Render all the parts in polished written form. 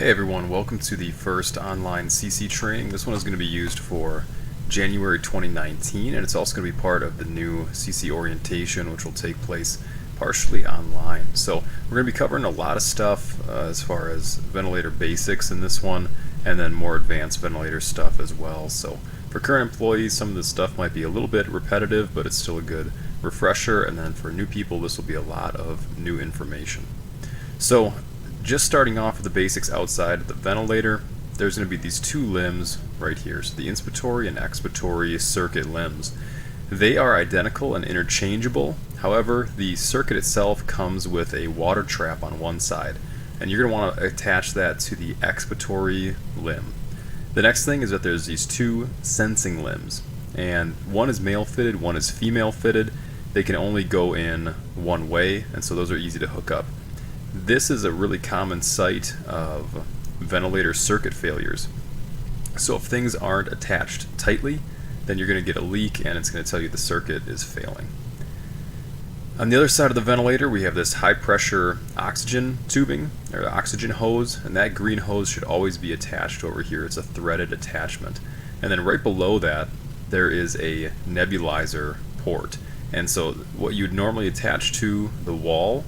Hey everyone, welcome to the first online CC training. This one is going to be used for January 2019, and it's also going to be part of the new CC orientation, which will take place partially online. So we're going to be covering a lot of stuff as far as ventilator basics in this one, and then more advanced ventilator stuff as well. So for current employees, some of this stuff might be a little bit repetitive, but it's still a good refresher, and then for new people, this will be a lot of new information. So just starting off with the basics outside of the ventilator, there's going to be these two limbs right here. So the inspiratory and expiratory circuit limbs. They are identical and interchangeable. However, the circuit itself comes with a water trap on one side, and you're going to want to attach that to the expiratory limb. The next thing is that there's these two sensing limbs, and one is male fitted, one is female fitted. They can only go in one way, and so those are easy to hook up. This is a really common site of ventilator circuit failures. So if things aren't attached tightly, then you're going to get a leak and it's going to tell you the circuit is failing. On the other side of the ventilator, we have this high pressure oxygen tubing, or oxygen hose, and that green hose should always be attached over here. It's a threaded attachment. And then right below that, there is a nebulizer port. And so what you'd normally attach to the wall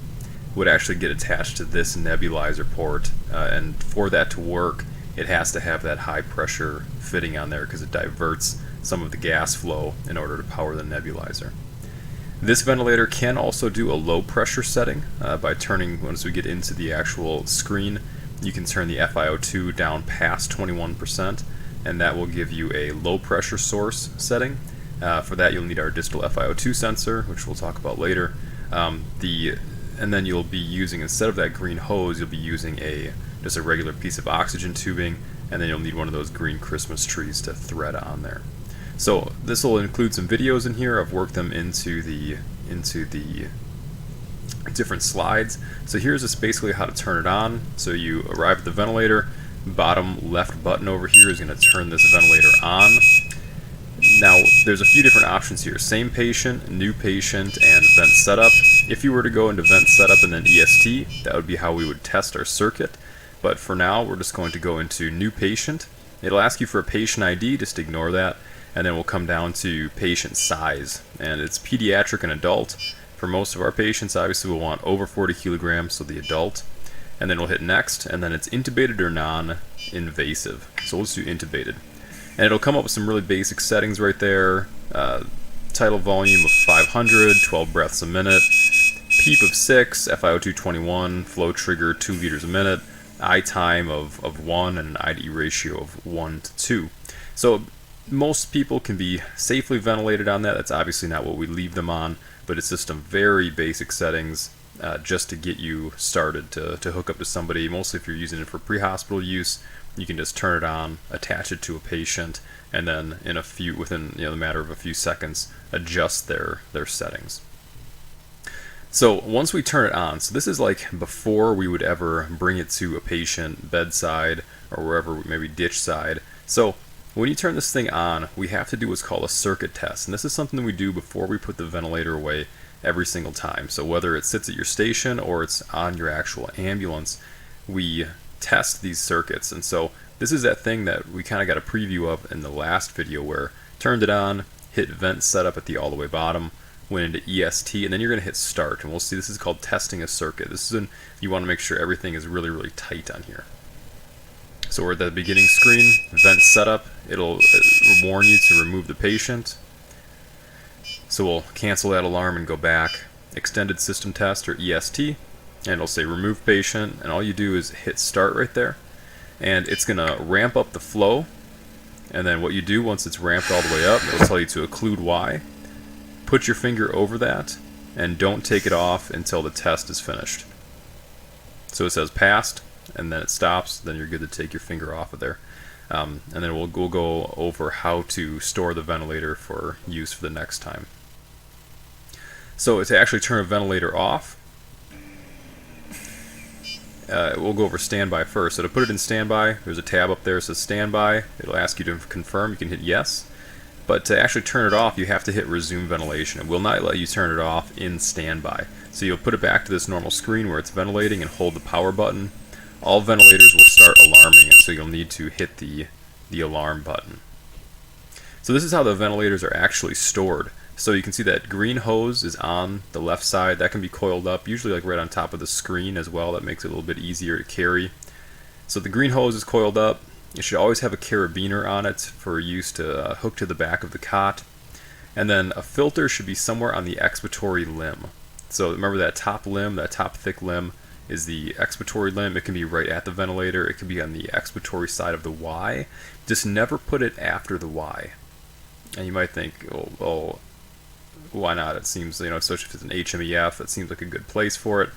would actually get attached to this nebulizer port, and for that to work, it has to have that high pressure fitting on there because it diverts some of the gas flow in order to power the nebulizer. This ventilator can also do a low pressure setting by turning, once we get into the actual screen, you can turn the FiO2 down past 21%, and that will give you a low pressure source setting. For that, you'll need our distal FiO2 sensor, which we'll talk about later. And then you'll be using, instead of that green hose, you'll be using just a regular piece of oxygen tubing, and then you'll need one of those green Christmas trees to thread on there. So this will include some videos in here. I've worked them into the different slides. So here's just basically how to turn it on. So you arrive at the ventilator, bottom left button over here is going to turn this ventilator on. Now, there's a few different options here. Same patient, new patient, and vent setup. If you were to go into vent setup and then EST, that would be how we would test our circuit. But for now, we're just going to go into new patient. It'll ask you for a patient ID, just ignore that. And then we'll come down to patient size. And it's pediatric and adult. For most of our patients, obviously we'll want over 40 kilograms, so the adult. And then we'll hit next, and then it's intubated or non-invasive. So we'll just do intubated. And it'll come up with some really basic settings right there. Tidal volume of 500, 12 breaths a minute, PEEP of 6, FiO2 21, flow trigger 2 liters a minute, I time of 1, and an IDE ratio of 1 to 2. So most people can be safely ventilated on that. That's obviously not what we leave them on, but it's just some very basic settings just to get you started to hook up to somebody. Mostly if you're using it for pre-hospital use, you can just turn it on, attach it to a patient, and then within the matter of a few seconds, adjust their settings. So once we turn it on, so this is like before we would ever bring it to a patient bedside or wherever, maybe ditch side. So when you turn this thing on, we have to do what's called a circuit test, and this is something that we do before we put the ventilator away every single time. So whether it sits at your station or it's on your actual ambulance, we test these circuits. And so this is that thing that we kind of got a preview of in the last video, where turned it on, hit vent setup at the all the way bottom, went into EST, and then you're going to hit start, and we'll see this is called testing a circuit. This is you want to make sure everything is really tight on here. So we're at the beginning screen, vent setup. It'll warn you to remove the patient. So we'll cancel that alarm and go back. Extended system test, or EST. And it'll say remove patient, and all you do is hit start right there, and it's gonna ramp up the flow. And then what you do once it's ramped all the way up, it'll tell you to occlude Y. Put your finger over that and don't take it off until the test is finished. So it says passed, and then it stops. Then you're good to take your finger off of there. And then we'll go over how to store the ventilator for use for the next time. So to actually turn a ventilator off, we'll go over standby first. So to put it in standby, there's a tab up there that says standby. It'll ask you to confirm. You can hit yes. But to actually turn it off, you have to hit resume ventilation. It will not let you turn it off in standby. So you'll put it back to this normal screen where it's ventilating and hold the power button. all ventilators will start alarming, and so you'll need to hit the alarm button. So this is how the ventilators are actually stored. So you can see that green hose is on the left side. That can be coiled up, usually like right on top of the screen as well. That makes it a little bit easier to carry. So the green hose is coiled up. You should always have a carabiner on it for use to hook to the back of the cot. And then a filter should be somewhere on the expiratory limb. So remember that top limb, that top thick limb is the expiratory limb. It can be right at the ventilator. It can be on the expiratory side of the Y. Just never put it after the Y. And you might think, oh, why not? It seems, especially if it's an HMEF, it seems like a good place for it.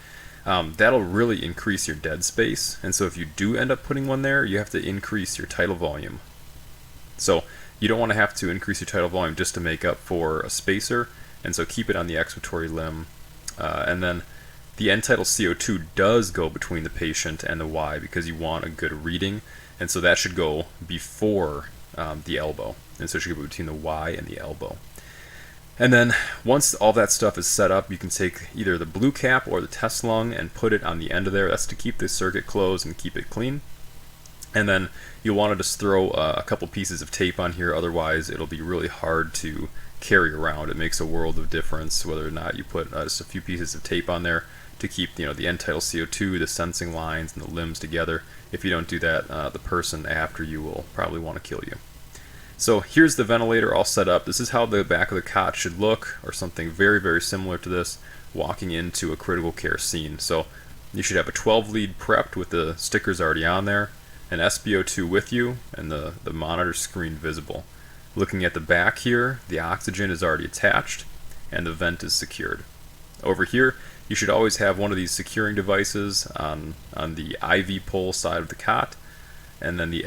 That'll really increase your dead space. And so if you do end up putting one there, you have to increase your tidal volume. So you don't want to have to increase your tidal volume just to make up for a spacer. And so keep it on the expiratory limb. And then the end tidal CO2 does go between the patient and the Y because you want a good reading. And so that should go before the elbow. And so it should go between the Y and the elbow. And then once all that stuff is set up, you can take either the blue cap or the test lung and put it on the end of there. That's to keep the circuit closed and keep it clean. And then you'll want to just throw a couple pieces of tape on here, otherwise it'll be really hard to carry around. It makes a world of difference whether or not you put just a few pieces of tape on there to keep the end tidal CO2, the sensing lines, and the limbs together. If you don't do that, the person after you will probably want to kill you. So here's the ventilator all set up. This is how the back of the cot should look, or something very, very similar to this, walking into a critical care scene. So you should have a 12 lead prepped with the stickers already on there, an SpO2 with you, and the monitor screen visible. Looking at the back here, the oxygen is already attached, and the vent is secured. Over here, you should always have one of these securing devices on the IV pole side of the cot, and then the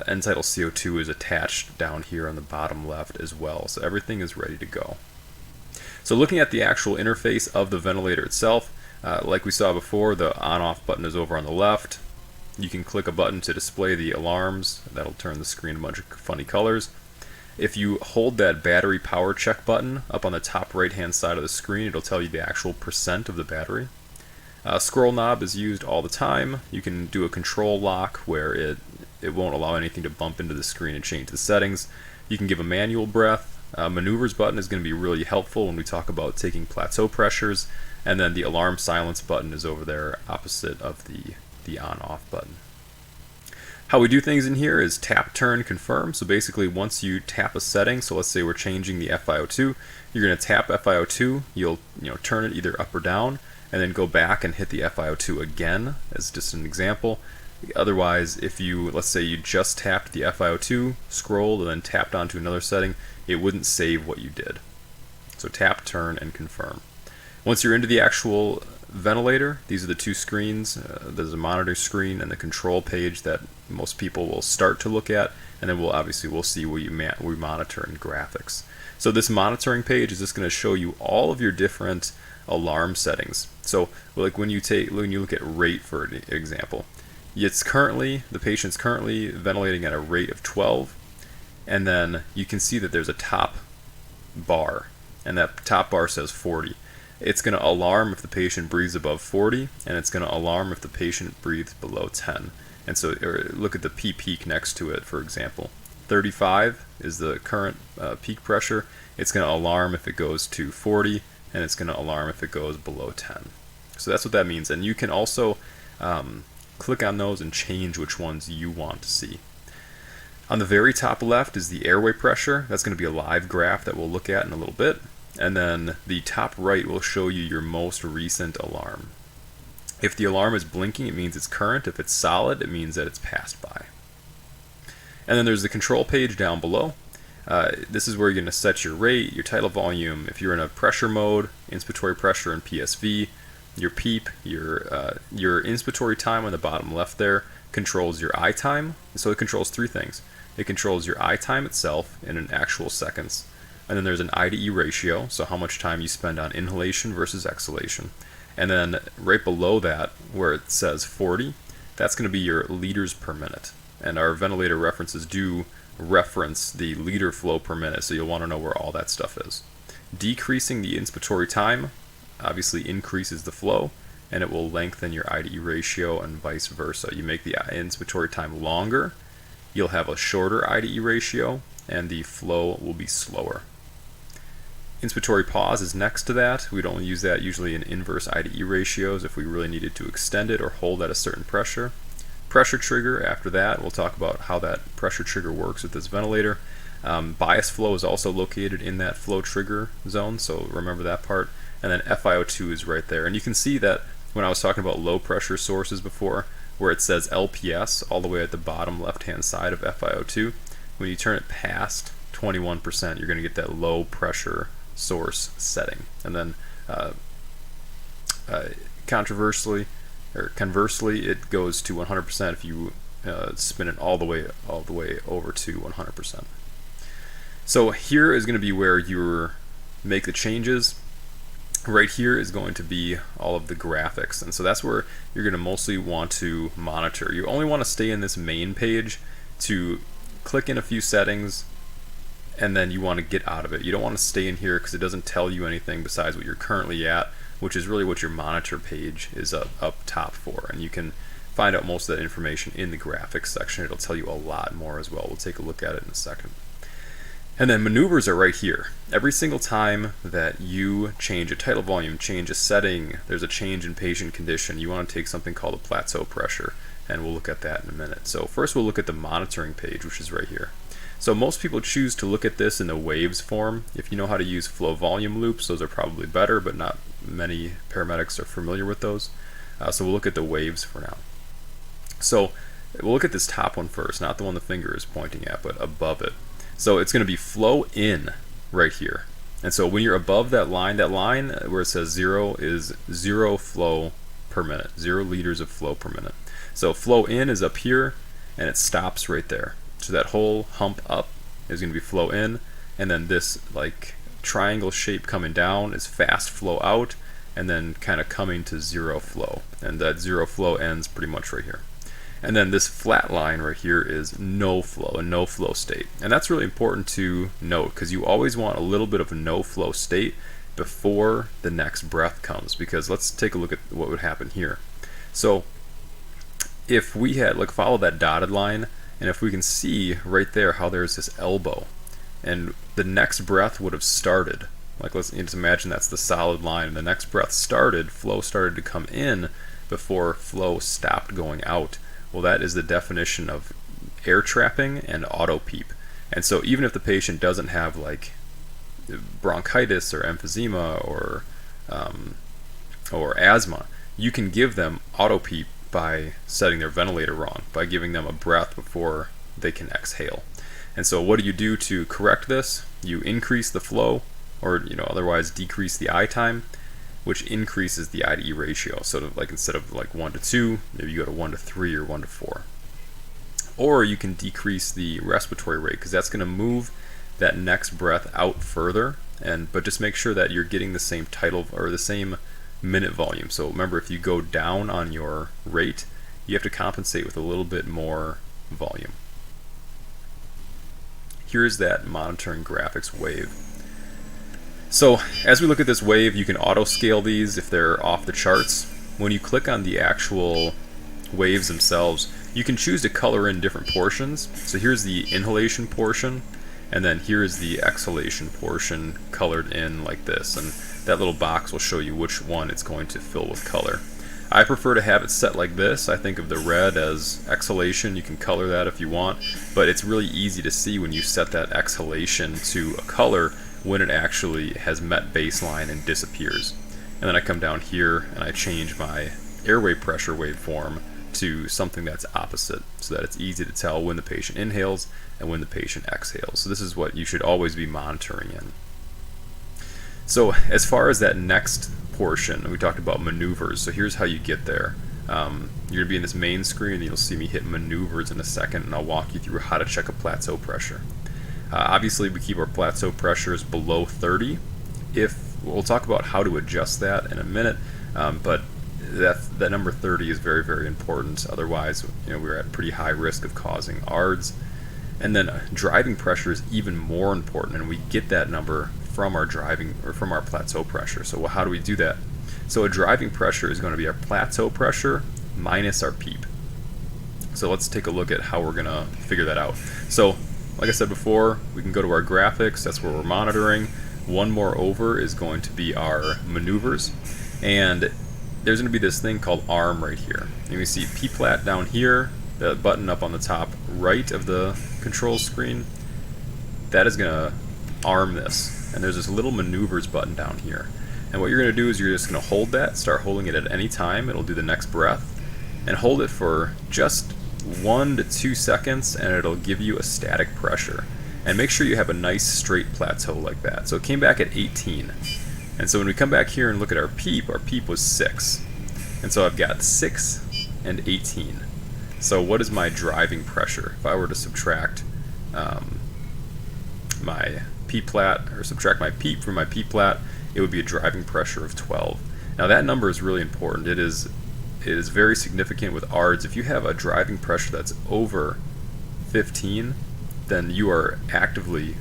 end tidal CO2 is attached down here on the bottom left as well. So everything is ready to go. So looking at the actual interface of the ventilator itself, like we saw before, the on-off button is over on the left. You can click a button to display the alarms. That'll turn the screen a bunch of funny colors. If you hold that battery power check button up on the top right hand side of the screen, it'll tell you the actual percent of the battery. Scroll knob is used all the time. You can do a control lock where it won't allow anything to bump into the screen and change the settings. You can give a manual breath. Maneuvers button is going to be really helpful when we talk about taking plateau pressures. And then the alarm silence button is over there opposite of the on-off button. How we do things in here is tap, turn, confirm. So basically once you tap a setting, so let's say we're changing the FiO2, you're going to tap FiO2, you'll turn it either up or down, and then go back and hit the FiO2 again as just an example. Otherwise, if let's say you just tapped the FiO2, scrolled, and then tapped onto another setting, it wouldn't save what you did. So tap, turn, and confirm. Once you're into the actual ventilator, these are the two screens. There's a monitor screen and the control page that most people will start to look at, and then we'll see what we monitor in graphics. So this monitoring page is just going to show you all of your different alarm settings. So like when you look at rate, for example, the patient's currently ventilating at a rate of 12, and then you can see that there's a top bar, and that top bar says 40. It's going to alarm if the patient breathes above 40, and it's going to alarm if the patient breathes below 10. And so look at the P peak next to it, for example. 35 is the current peak pressure. It's going to alarm if it goes to 40, and it's going to alarm if it goes below 10. So that's what that means. And you can also click on those and change which ones you want to see. On the very top left is the airway pressure. That's going to be a live graph that we'll look at in a little bit. And then the top right will show you your most recent alarm. If the alarm is blinking, it means it's current. If it's solid, it means that it's passed by. And then there's the control page down below. This is where you're going to set your rate, your tidal volume. If you're in a pressure mode, inspiratory pressure and PSV, your PEEP, your inspiratory time on the bottom left there controls your I time. So it controls three things. It controls your I time itself in actual seconds. And then there's an I to E ratio, so how much time you spend on inhalation versus exhalation. And then right below that, where it says 40, that's going to be your liters per minute. And our ventilator references do reference the liter flow per minute, so you'll want to know where all that stuff is. Decreasing the inspiratory time obviously increases the flow. and it will lengthen your IDE ratio and vice versa. You make the inspiratory time longer, you'll have a shorter IDE ratio, and the flow will be slower. Inspiratory pause is next to that. We'd only use that usually in inverse IDE ratios if we really needed to extend it or hold at a certain pressure. Pressure trigger after that, we'll talk about how that pressure trigger works with this ventilator. Bias flow is also located in that flow trigger zone, so remember that part. And then FiO2 is right there. And you can see that when I was talking about low pressure sources before, where it says LPS all the way at the bottom left hand side of FiO2, when you turn it past 21%, you're going to get that low pressure source setting. And then conversely, it goes to 100% if you spin it all the way over to 100%. So here is going to be where you make the changes. Right here is going to be all of the graphics, and so that's where you're going to mostly want to monitor. You only want to stay in this main page to click in a few settings, and then you want to get out of it. You don't want to stay in here because it doesn't tell you anything besides what you're currently at, which is really what your monitor page is up top for. And you can find out most of that information in the graphics section. It'll tell you a lot more as well. We'll take a look at it in a second. And then maneuvers are right here. Every single time that you change a tidal volume, change a setting, there's a change in patient condition, you want to take something called a plateau pressure, and we'll look at that in a minute. So first we'll look at the monitoring page, which is right here. So most people choose to look at this in the waves form. If you know how to use flow volume loops, those are probably better, but not many paramedics are familiar with those. So we'll look at the waves for now. So we'll look at this top one first, not the one the finger is pointing at, but above it. So it's going to be flow in right here. And so when you're above that line where it says 0 is 0 flow per minute, 0 liters of flow per minute. So flow in is up here, and it stops right there. So that whole hump up is going to be flow in, and then this like triangle shape coming down is fast flow out, and then kind of coming to 0 flow. And that 0 flow ends pretty much right here. And then this flat line right here is no flow, a no flow state. And that's really important to note because you always want a little bit of a no flow state before the next breath comes, because let's take a look at what would happen here. So if we had, like, follow that dotted line, and if we can see right there how there's this elbow, and the next breath would have started, like let's just imagine that's the solid line, and the next breath started, flow started to come in before flow stopped going out. Well, that is the definition of air trapping and auto PEEP. And so even if the patient doesn't have like bronchitis or emphysema or asthma, you can give them auto PEEP by setting their ventilator wrong, by giving them a breath before they can exhale. And so what do you do to correct this? You increase the flow, or otherwise decrease the I time, which increases the IDE ratio. So like instead of like 1 to 2, maybe you go to 1 to 3 or 1 to 4. Or you can decrease the respiratory rate, because that's going to move that next breath out further, but just make sure that you're getting the same tidal or the same minute volume. So remember, if you go down on your rate, you have to compensate with a little bit more volume. Here's that monitoring graphics wave. So as we look at this wave, you can auto scale these if they're off the charts. When you click on the actual waves themselves, you can choose to color in different portions. So here's the inhalation portion, and then here's the exhalation portion colored in like this, and that little box will show you which one it's going to fill with color. I prefer to have it set like this. I think of the red as exhalation. You can color that if you want, but it's really easy to see when you set that exhalation to a color when it actually has met baseline and disappears. And then I come down here and I change my airway pressure waveform to something that's opposite, so that it's easy to tell when the patient inhales and when the patient exhales. So this is what you should always be monitoring in. So as far as that next portion, we talked about maneuvers. So here's how you get there. You're going to be in this main screen, and you'll see me hit maneuvers in a second, and I'll walk you through how to check a plateau pressure. Obviously, we keep our plateau pressures below 30. We'll talk about how to adjust that in a minute, but that number 30 is very, very important. Otherwise, we're at pretty high risk of causing ARDS. And then driving pressure is even more important, and we get that number from our driving or from our plateau pressure. So how do we do that? So a driving pressure is going to be our plateau pressure minus our PEEP. So let's take a look at how we're going to figure that out. So like I said before, we can go to our graphics, that's where we're monitoring. One more over is going to be our maneuvers, and there's going to be this thing called arm right here. And we see P-plat down here, the button up on the top right of the control screen. That is going to arm this, and there's this little maneuvers button down here. And what you're going to do is you're just going to hold that, start holding it at any time. It'll do the next breath, and hold it for just 1 to 2 seconds, and it'll give you a static pressure. And make sure you have a nice straight plateau like that. So it came back at 18. And so when we come back here and look at our PEEP was 6. And so I've got 6 and 18. So what is my driving pressure? If I were to subtract my P-plat, or subtract my PEEP from my P-plat, it would be a driving pressure of 12. Now that number is really important. It is very significant with ARDS. If you have a driving pressure that's over 15, then you are actively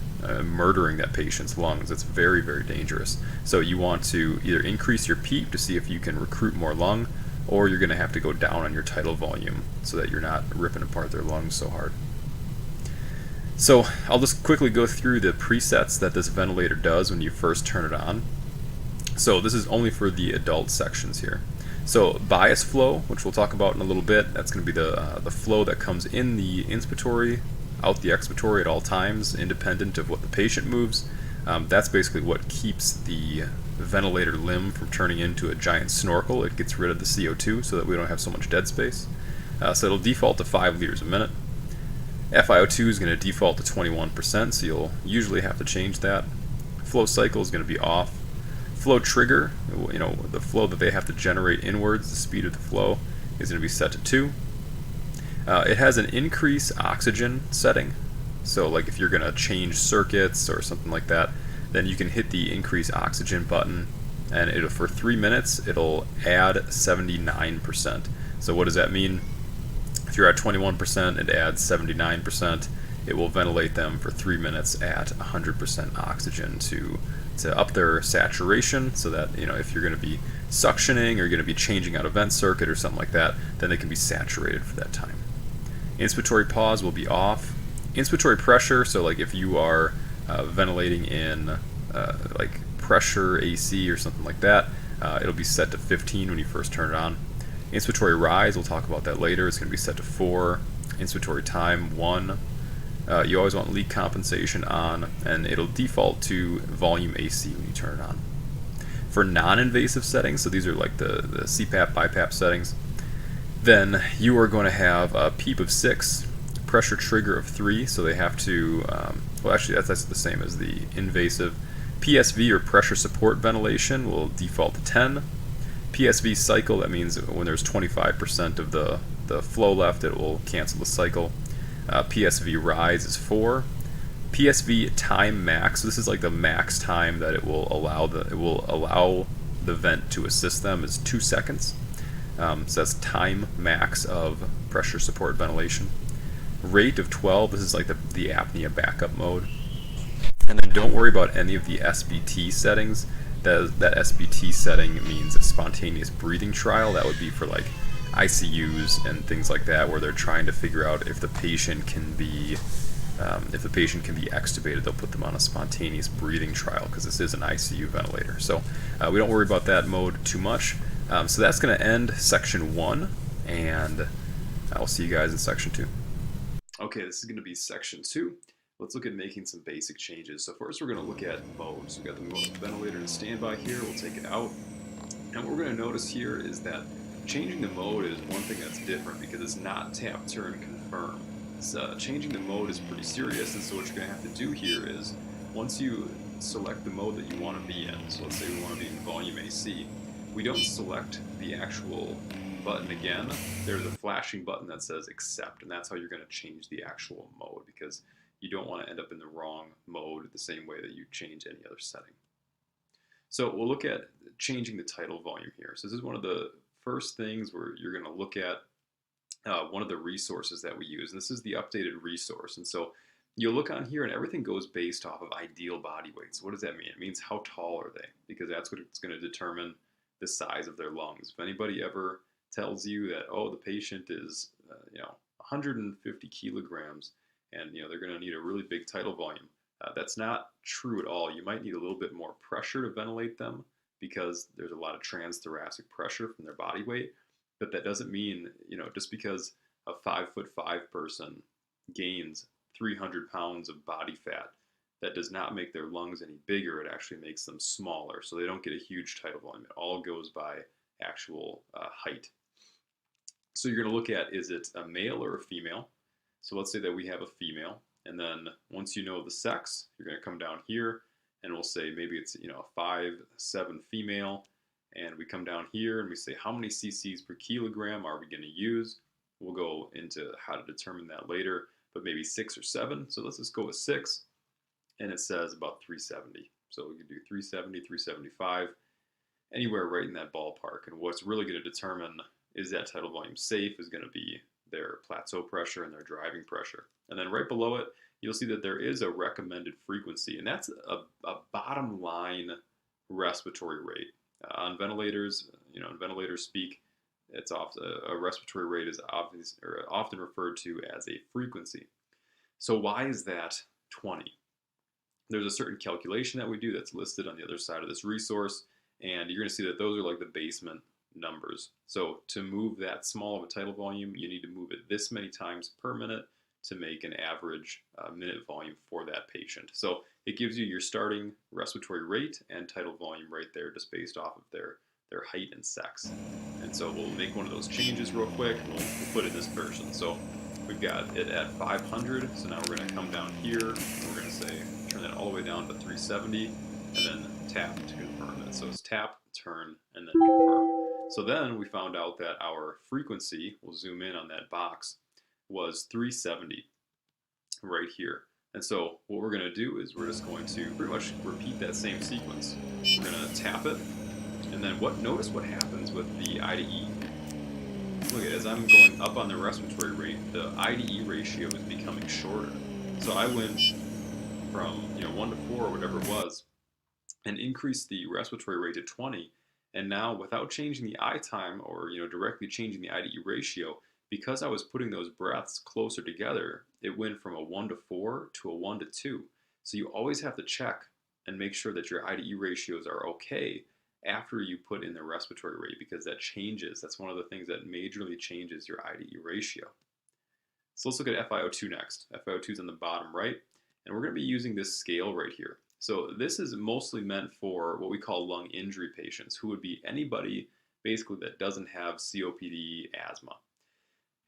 murdering that patient's lungs. It's very, very dangerous. So you want to either increase your PEEP to see if you can recruit more lung, or you're going to have to go down on your tidal volume so that you're not ripping apart their lungs so hard. So I'll just quickly go through the presets that this ventilator does when you first turn it on. So this is only for the adult sections here. So bias flow, which we'll talk about in a little bit, that's going to be the flow that comes in the inspiratory, out the expiratory at all times, independent of what the patient moves. That's basically what keeps the ventilator limb from turning into a giant snorkel. It gets rid of the CO2 so that we don't have so much dead space. So it'll default to 5 liters a minute. FiO2 is going to default to 21%, so you'll usually have to change that. Flow cycle is going to be off. Flow trigger, the flow that they have to generate inwards, the speed of the flow, is going to be set to 2. It has an increase oxygen setting, so like if you're going to change circuits or something like that, then you can hit the increase oxygen button, and for 3 minutes it'll add 79%. So what does that mean? If you're at 21%, it adds 79%. It will ventilate them for 3 minutes at 100% oxygen to up their saturation, so that if you're going to be suctioning or you're going to be changing out a vent circuit or something like that, then they can be saturated for that time. Inspiratory pause will be off. Inspiratory pressure, so like if you are ventilating in like pressure AC or something like that, it'll be set to 15 when you first turn it on. Inspiratory rise, we'll talk about that later, it's going to be set to 4. Inspiratory time, 1. You always want leak compensation on, and it'll default to volume AC when you turn it on. For non-invasive settings, so these are like the CPAP, BiPAP settings, then you are going to have a PEEP of 6, pressure trigger of 3, so they have to, well actually that's the same as the invasive. PSV, or pressure support ventilation, will default to 10. PSV cycle, that means when there's 25% of the flow left, it will cancel the cycle. PSV rise is 4. PSV time max, this is like the max time that it will allow the vent to assist them, is 2 seconds. So that's time max of pressure support ventilation. Rate of 12, this is like the apnea backup mode. And then don't worry about any of the SBT settings. That SBT setting means a spontaneous breathing trial. That would be for like ICUs and things like that, where they're trying to figure out if the patient can be extubated. They'll put them on a spontaneous breathing trial because this is an ICU ventilator. So we don't worry about that mode too much. So that's going to end section 1, and I'll see you guys in section 2. Okay, this is going to be section 2. Let's look at making some basic changes. So first we're going to look at modes. We've got the mode ventilator and standby here. We'll take it out. And what we're going to notice here is that changing the mode is one thing that's different because it's not tap, turn, confirm. Changing the mode is pretty serious, and so what you're going to have to do here is, once you select the mode that you want to be in, so let's say we want to be in volume AC, we don't select the actual button again. There's a flashing button that says accept, and that's how you're going to change the actual mode, because you don't want to end up in the wrong mode the same way that you change any other setting. So we'll look at changing the tidal volume here. So this is one of the first things where you're going to look at one of the resources that we use. And this is the updated resource. And so you'll look on here and everything goes based off of ideal body weight. So what does that mean? It means how tall are they? Because that's what it's going to determine the size of their lungs. If anybody ever tells you that, oh, the patient is, 150 kilograms and, they're going to need a really big tidal volume, that's not true at all. You might need a little bit more pressure to ventilate them because there's a lot of transthoracic pressure from their body weight. But that doesn't mean, just because a 5'5" person gains 300 pounds of body fat, that does not make their lungs any bigger. It actually makes them smaller. So they don't get a huge tidal volume. It all goes by actual height. So you're going to look at, is it a male or a female? So let's say that we have a female. And then once you know the sex, you're going to come down here and we'll say maybe it's, a 5'7" female. And we come down here and we say, how many cc's per kilogram are we going to use? We'll go into how to determine that later, but maybe 6 or 7. So let's just go with 6. And it says about 370. So we can do 370, 375, anywhere right in that ballpark. And what's really going to determine is that tidal volume safe is going to be their plateau pressure and their driving pressure. And then right below it, you'll see that there is a recommended frequency, and that's a bottom line respiratory rate. On ventilators, in ventilator speak, it's often a respiratory rate is often referred to as a frequency. So why is that 20? There's a certain calculation that we do that's listed on the other side of this resource, and you're going to see that those are like the basement numbers. So to move that small of a tidal volume, you need to move it this many times per minute to make an average minute volume for that patient. So it gives you your starting respiratory rate and tidal volume right there, just based off of their height and sex. And so we'll make one of those changes real quick. We'll put in this person. So we've got it at 500. So now we're going to come down here. We're going to say turn that all the way down to 370, and then tap to confirm it. So it's tap, turn, and then confirm. So then we found out that our frequency, we'll zoom in on that box, was 370 right here. And so what we're going to do is we're just going to pretty much repeat that same sequence. We're going to tap it, and then notice what happens with the IDE. Look at it, as I'm going up on the respiratory rate, the IDE ratio is becoming shorter. So I went from 1 to 4 or whatever it was, and increased the respiratory rate to 20. And now, without changing the I time or directly changing the IDE ratio, because I was putting those breaths closer together, it went from a 1 to 4 to a 1 to 2. So you always have to check and make sure that your IDE ratios are okay after you put in the respiratory rate, because that changes. That's one of the things that majorly changes your IDE ratio. So let's look at FiO2 next. FiO2 is on the bottom right, and we're going to be using this scale right here. So this is mostly meant for what we call lung injury patients, who would be anybody basically that doesn't have COPD, asthma.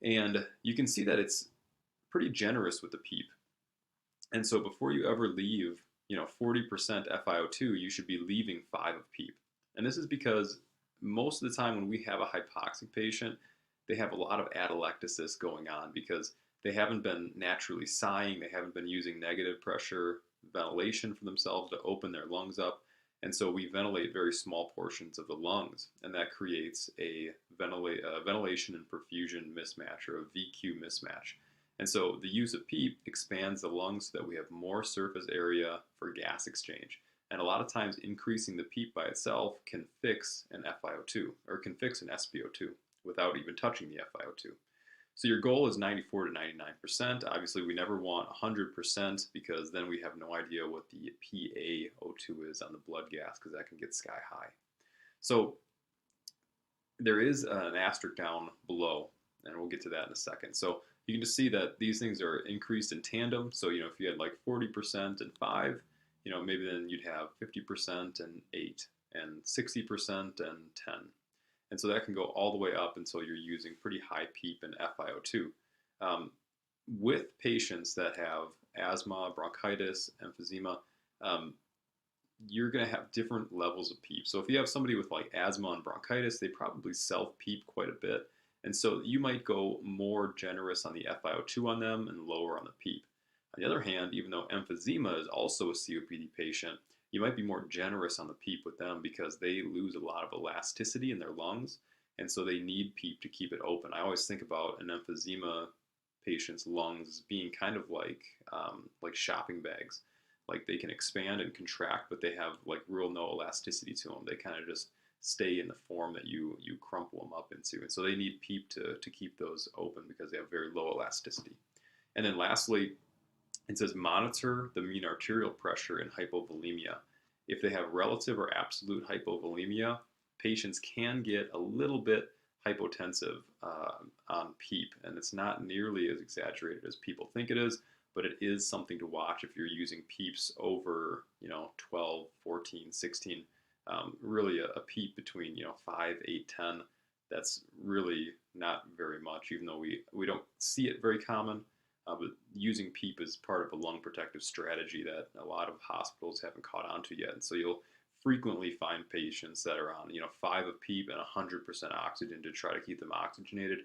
And you can see that it's pretty generous with the PEEP. And so before you ever leave, 40% FiO2, you should be leaving 5 of PEEP. And this is because most of the time when we have a hypoxic patient, they have a lot of atelectasis going on because they haven't been naturally sighing, they haven't been using negative pressure ventilation for themselves to open their lungs up. And so we ventilate very small portions of the lungs, and that creates a ventilation and perfusion mismatch, or a VQ mismatch. And so the use of PEEP expands the lungs so that we have more surface area for gas exchange. And a lot of times increasing the PEEP by itself can fix an FiO2, or can fix an SpO2 without even touching the FiO2. So your goal is 94 to 99%. Obviously, we never want 100% because then we have no idea what the PaO2 is on the blood gas, because that can get sky high. So there is an asterisk down below, and we'll get to that in a second. So you can just see that these things are increased in tandem. So, if you had like 40% and 5, maybe then you'd have 50% and 8, and 60% and 10. And so that can go all the way up until you're using pretty high PEEP and FiO2. With patients that have asthma, bronchitis, emphysema, you're going to have different levels of PEEP. So if you have somebody with like asthma and bronchitis, they probably self-PEEP quite a bit. And so you might go more generous on the FiO2 on them and lower on the PEEP. On the other hand, even though emphysema is also a COPD patient, you might be more generous on the PEEP with them because they lose a lot of elasticity in their lungs, and so they need PEEP to keep it open. I always think about an emphysema patient's lungs as being kind of like shopping bags. Like they can expand and contract, but they have like real no elasticity to them. They kind of just stay in the form that you crumple them up into. And so they need PEEP to keep those open because they have very low elasticity. And then lastly, it says monitor the mean arterial pressure in hypovolemia. If they have relative or absolute hypovolemia, patients can get a little bit hypotensive on PEEP, and it's not nearly as exaggerated as people think it is, but it is something to watch if you're using PEEPs over 12, 14, 16. Really a PEEP between 5, 8, 10. That's really not very much, even though we don't see it very common. But using PEEP is part of a lung protective strategy that a lot of hospitals haven't caught on to yet. And so you'll frequently find patients that are on 5 of PEEP and 100% oxygen to try to keep them oxygenated,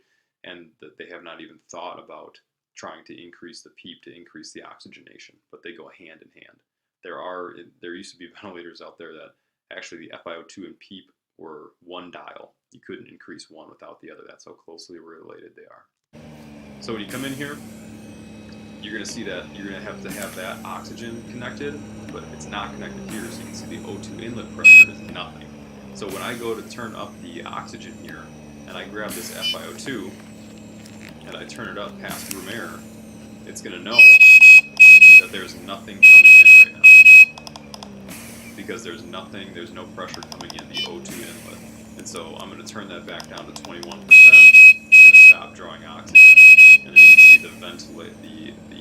and that they have not even thought about trying to increase the PEEP to increase the oxygenation, but they go hand in hand. There used to be ventilators out there that actually the FiO2 and PEEP were one dial. You couldn't increase one without the other. That's how closely related they are. So when you come in here, you're going to see that you're going to have that oxygen connected, but it's not connected here, so you can see the O2 inlet pressure is nothing. So when I go to turn up the oxygen here, and I grab this FiO2, and I turn it up past room air, it's going to know that there's nothing coming in right now. Because there's no pressure coming in the O2 inlet. And so I'm going to turn that back down to 21%. It's going to stop drawing oxygen. And then you can see the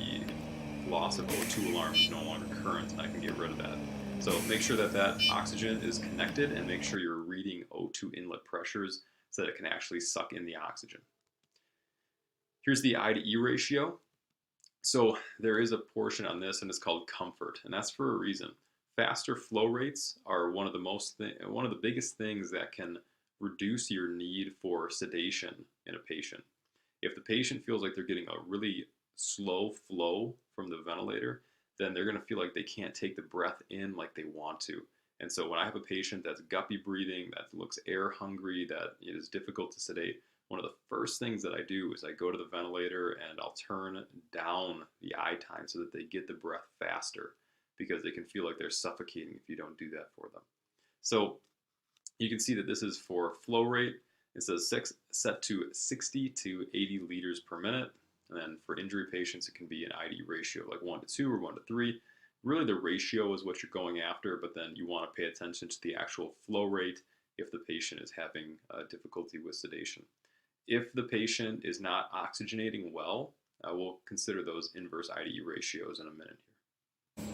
loss of O2 alarm is no longer current, and I can get rid of that. So make sure that oxygen is connected, and make sure you're reading O2 inlet pressures so that it can actually suck in the oxygen. Here's the I to E ratio. So there is a portion on this, and it's called comfort, and that's for a reason. Faster flow rates are one of the biggest things that can reduce your need for sedation in a patient. If the patient feels like they're getting a really slow flow from the ventilator, then they're going to feel like they can't take the breath in like they want to. And so when I have a patient that's guppy breathing, that looks air hungry, that it is difficult to sedate, one of the first things that I do is I go to the ventilator and I'll turn down the I time so that they get the breath faster, because they can feel like they're suffocating if you don't do that for them. So you can see that this is for flow rate. It says set to 60 to 80 liters per minute. And then for injury patients, it can be an ID ratio like 1 to 2 or 1 to 3. Really the ratio is what you're going after, but then you want to pay attention to the actual flow rate if the patient is having difficulty with sedation. If the patient is not oxygenating well, we'll consider those inverse IDE ratios in a minute here.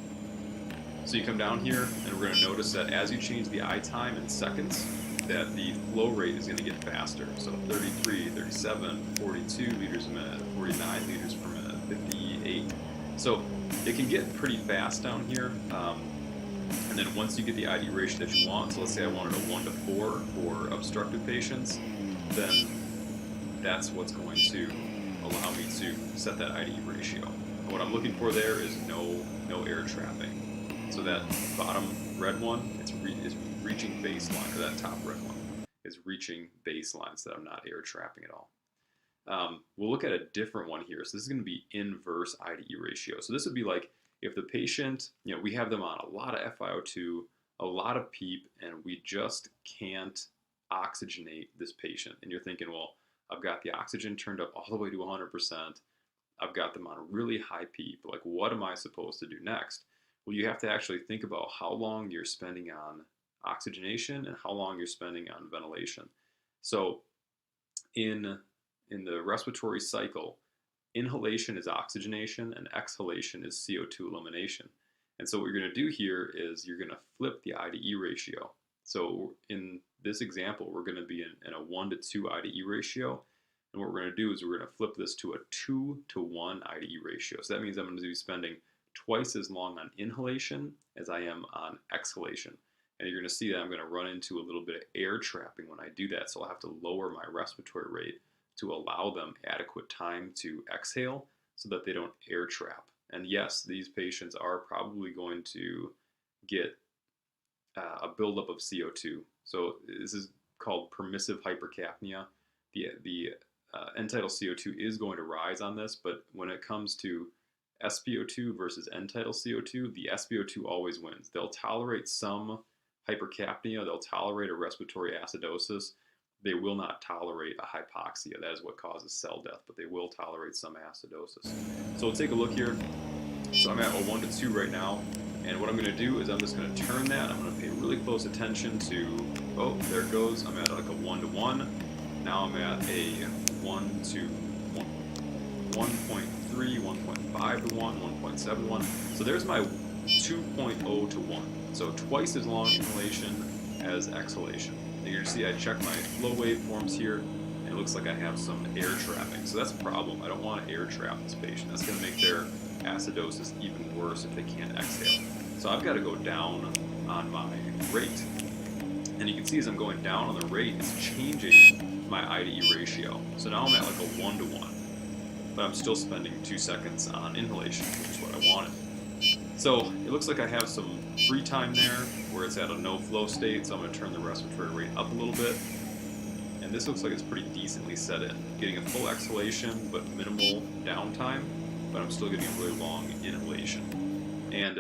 So you come down here, and we're going to notice that as you change the I time in seconds, that the flow rate is going to get faster. So 33, 37, 42 liters a minute, 49 liters per minute, 58. So it can get pretty fast down here. And then once you get the ID ratio that you want, so let's say I wanted a 1 to 4 for obstructive patients, then that's what's going to allow me to set that ID ratio. And what I'm looking for there is no air trapping. So that bottom red one is reaching baseline, or that top red one is reaching baseline, so that I'm not air trapping at all. We'll look at a different one here. So this is going to be inverse IDE ratio. So this would be like if the patient, we have them on a lot of FiO2, a lot of PEEP, and we just can't oxygenate this patient. And you're thinking, well, I've got the oxygen turned up all the way to 100%. I've got them on a really high PEEP. Like, what am I supposed to do next? Well, you have to actually think about how long you're spending on oxygenation and how long you're spending on ventilation. So in the respiratory cycle, inhalation is oxygenation and exhalation is CO2 elimination. And so what you're going to do here is you're going to flip the IDE ratio. So in this example, we're going to be in a 1 to 2 IDE ratio. And what we're going to do is we're going to flip this to a 2 to 1 IDE ratio. So that means I'm going to be spending twice as long on inhalation as I am on exhalation. And you're going to see that I'm going to run into a little bit of air trapping when I do that. So I'll have to lower my respiratory rate to allow them adequate time to exhale so that they don't air trap. And yes, these patients are probably going to get a buildup of CO2. So this is called permissive hypercapnia. The end-tidal CO2 is going to rise on this, but when it comes to SpO2 versus end-tidal CO2, the SpO2 always wins. They'll tolerate some hypercapnia, they'll tolerate a respiratory acidosis. They will not tolerate a hypoxia. That is what causes cell death, but they will tolerate some acidosis. So we'll take a look here. So I'm at a 1 to 2 right now. And what I'm going to do is I'm just going to turn that. I'm going to pay really close attention to, oh, there it goes. I'm at like a 1 to 1. Now I'm at a 1 to 1, 1.3, 1.5 to 1, 1.71. So there's my 2.0 to 1. So twice as long inhalation as exhalation. And you're going to see I check my flow waveforms here, and it looks like I have some air trapping. So that's a problem. I don't want to air trap this patient. That's going to make their acidosis even worse if they can't exhale. So I've got to go down on my rate. And you can see as I'm going down on the rate, it's changing my I/E ratio. So now I'm at like a 1 to 1. But I'm still spending 2 seconds on inhalation, which is what I wanted. So it looks like I have some free time there where it's at a no flow state, so I'm going to turn the respiratory rate up a little bit. And this looks like it's pretty decently set in. Getting a full exhalation, but minimal downtime, but I'm still getting a really long inhalation. And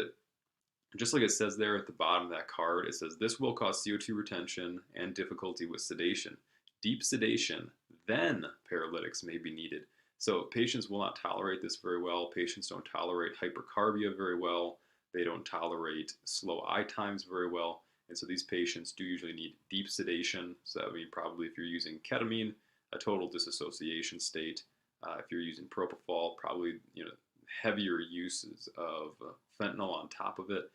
just like it says there at the bottom of that card, it says this will cause CO2 retention and difficulty with sedation. Deep sedation, then paralytics may be needed. So patients will not tolerate this very well. Patients don't tolerate hypercarbia very well. They don't tolerate slow eye times very well. And so these patients do usually need deep sedation. So that would mean probably if you're using ketamine, a total dissociation state. If you're using propofol, probably heavier uses of fentanyl on top of it.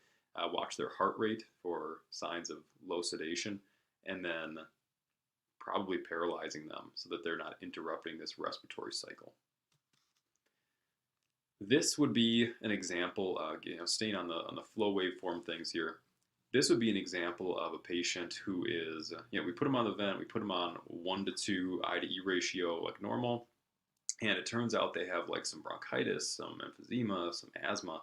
Watch their heart rate for signs of low sedation, and then probably paralyzing them so that they're not interrupting this respiratory cycle. This would be an example, staying on the flow waveform things here. This would be an example of a patient who is, we put them on the vent, we put them on 1 to 2 I/E ratio like normal, and it turns out they have like some bronchitis, some emphysema, some asthma,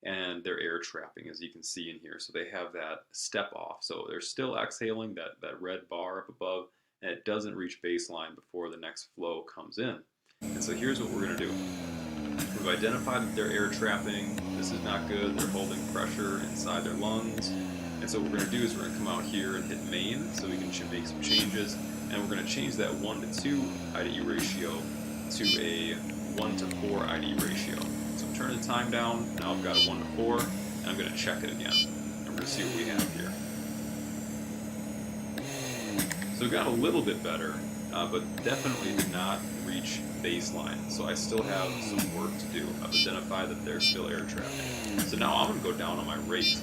and they're air trapping, as you can see in here. So they have that step off. So they're still exhaling, that red bar up above, and it doesn't reach baseline before the next flow comes in. And so here's what we're going to do. We've identified that they're air trapping. This is not good. They're holding pressure inside their lungs. And so what we're going to do is we're going to come out here and hit main so we can make some changes. And we're going to change that 1 to 2 I/E ratio to a 1 to 4 I/E ratio. So I'm turning the time down. Now I've got a 1 to 4, and I'm going to check it again. And we're going to see what we have here. So it got a little bit better, but definitely did not reach baseline. So I still have some work to do. I've identified that they're still air trapping. So now I'm going to go down on my rate,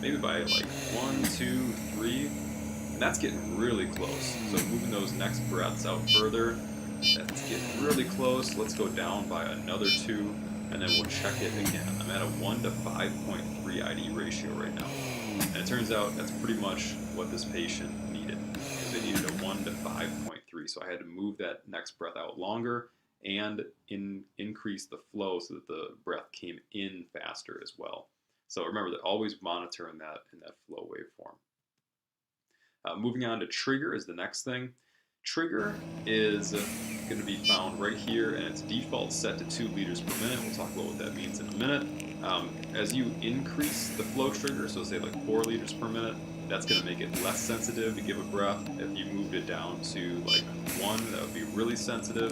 maybe by like 1, 2, 3, and that's getting really close. So moving those next breaths out further, that's getting really close. Let's go down by another 2, and then we'll check it again. I'm at a 1 to 5.3 I/E ratio right now. And it turns out that's pretty much what this patient needed. They needed a 1 to 5.3, so I had to move that next breath out longer and increase the flow so that the breath came in faster as well. So remember that always monitor in that flow waveform. Moving on to trigger is the next thing. Trigger is going to be found right here, and its default set to 2 liters per minute. We'll talk about what that means in a minute. As you increase the flow trigger, so say like 4 liters per minute, that's going to make it less sensitive to give a breath. If you moved it down to like 1, that would be really sensitive.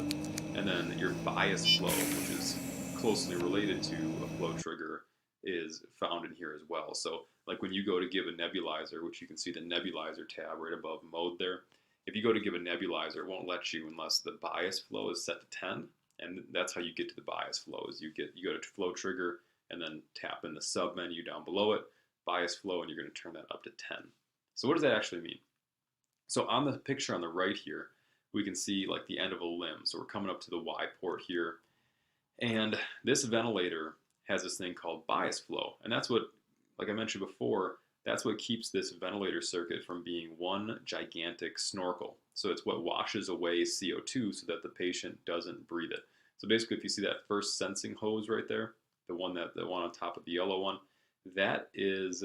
And then your bias flow, which is closely related to a flow trigger, is found in here as well. So like when you go to give a nebulizer, which you can see the nebulizer tab right above mode there, if you go to give a nebulizer, it won't let you unless the bias flow is set to 10, and that's how you get to the bias flow. Is you go to flow trigger and then tap in the sub menu down below it, bias flow, and you're going to turn that up to 10. So what does that actually mean? So on the picture on the right here, we can see like the end of a limb. So we're coming up to the Y port here, and this ventilator has this thing called bias flow, and that's what, like I mentioned before, that's what keeps this ventilator circuit from being one gigantic snorkel. So it's what washes away CO2 so that the patient doesn't breathe it. So basically, if you see that first sensing hose right there, the one on top of the yellow one, that is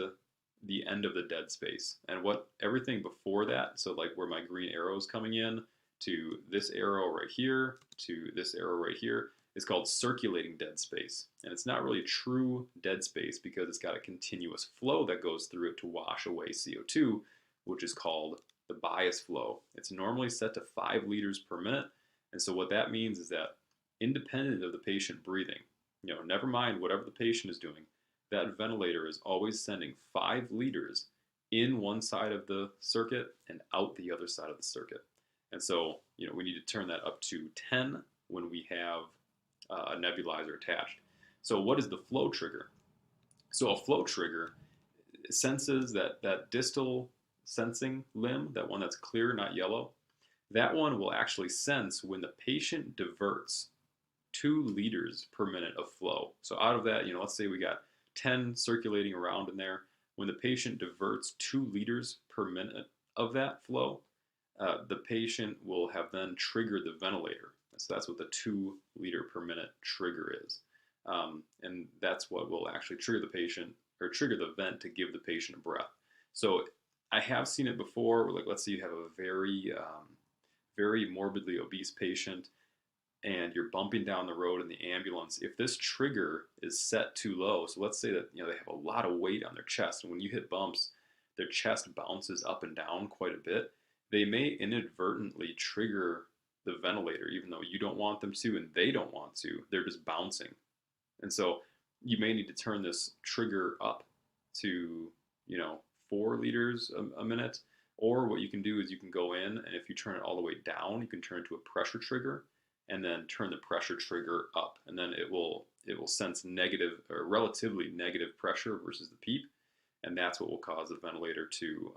the end of the dead space. And what everything before that, so like where my green arrow is coming in, to this arrow right here, to this arrow right here, is called circulating dead space. And it's not really true dead space because it's got a continuous flow that goes through it to wash away CO2, which is called the bias flow. It's normally set to 5 liters per minute. And so what that means is that independent of the patient breathing, never mind whatever the patient is doing, that ventilator is always sending 5 liters in one side of the circuit and out the other side of the circuit. And so, we need to turn that up to 10 when we have a nebulizer attached. So what is the flow trigger? So a flow trigger senses that distal sensing limb, that one that's clear, not yellow. That one will actually sense when the patient diverts 2 liters per minute of flow. So out of that, let's say we got 10 circulating around in there. When the patient diverts 2 liters per minute of that flow, the patient will have then triggered the ventilator. So that's what the 2 liter per minute trigger is. And that's what will actually trigger the patient, or trigger the vent to give the patient a breath. So I have seen it before, like let's say you have a very morbidly obese patient and you're bumping down the road in the ambulance. If this trigger is set too low, so let's say that they have a lot of weight on their chest, and when you hit bumps, their chest bounces up and down quite a bit, they may inadvertently trigger the ventilator, even though you don't want them to and they don't want to. They're just bouncing. And so you may need to turn this trigger up to 4 liters a minute. Or what you can do is you can go in, and if you turn it all the way down, you can turn it to a pressure trigger and then turn the pressure trigger up, and then it will sense negative or relatively negative pressure versus the PEEP, and that's what will cause the ventilator to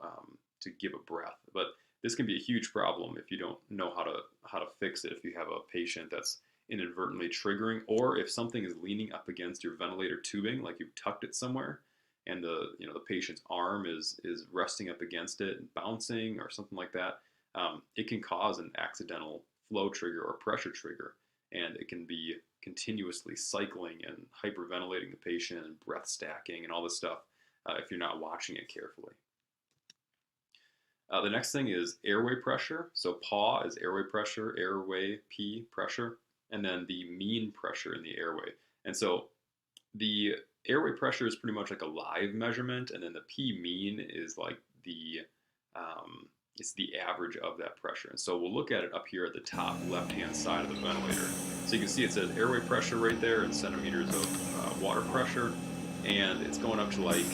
give a breath. But this can be a huge problem if you don't know how to fix it. If you have a patient that's inadvertently triggering, or if something is leaning up against your ventilator tubing, like you've tucked it somewhere, and the patient's arm is resting up against it and bouncing or something like that, it can cause an accidental flow trigger or pressure trigger, and it can be continuously cycling and hyperventilating the patient and breath stacking and all this stuff if you're not watching it carefully. The next thing is airway pressure. So PAW is airway pressure, airway P pressure, and then the mean pressure in the airway. And so the airway pressure is pretty much like a live measurement, and then the P mean is like it's the average of that pressure. And so we'll look at it up here at the top left-hand side of the ventilator. So you can see it says airway pressure right there in centimeters of water pressure, and it's going up to like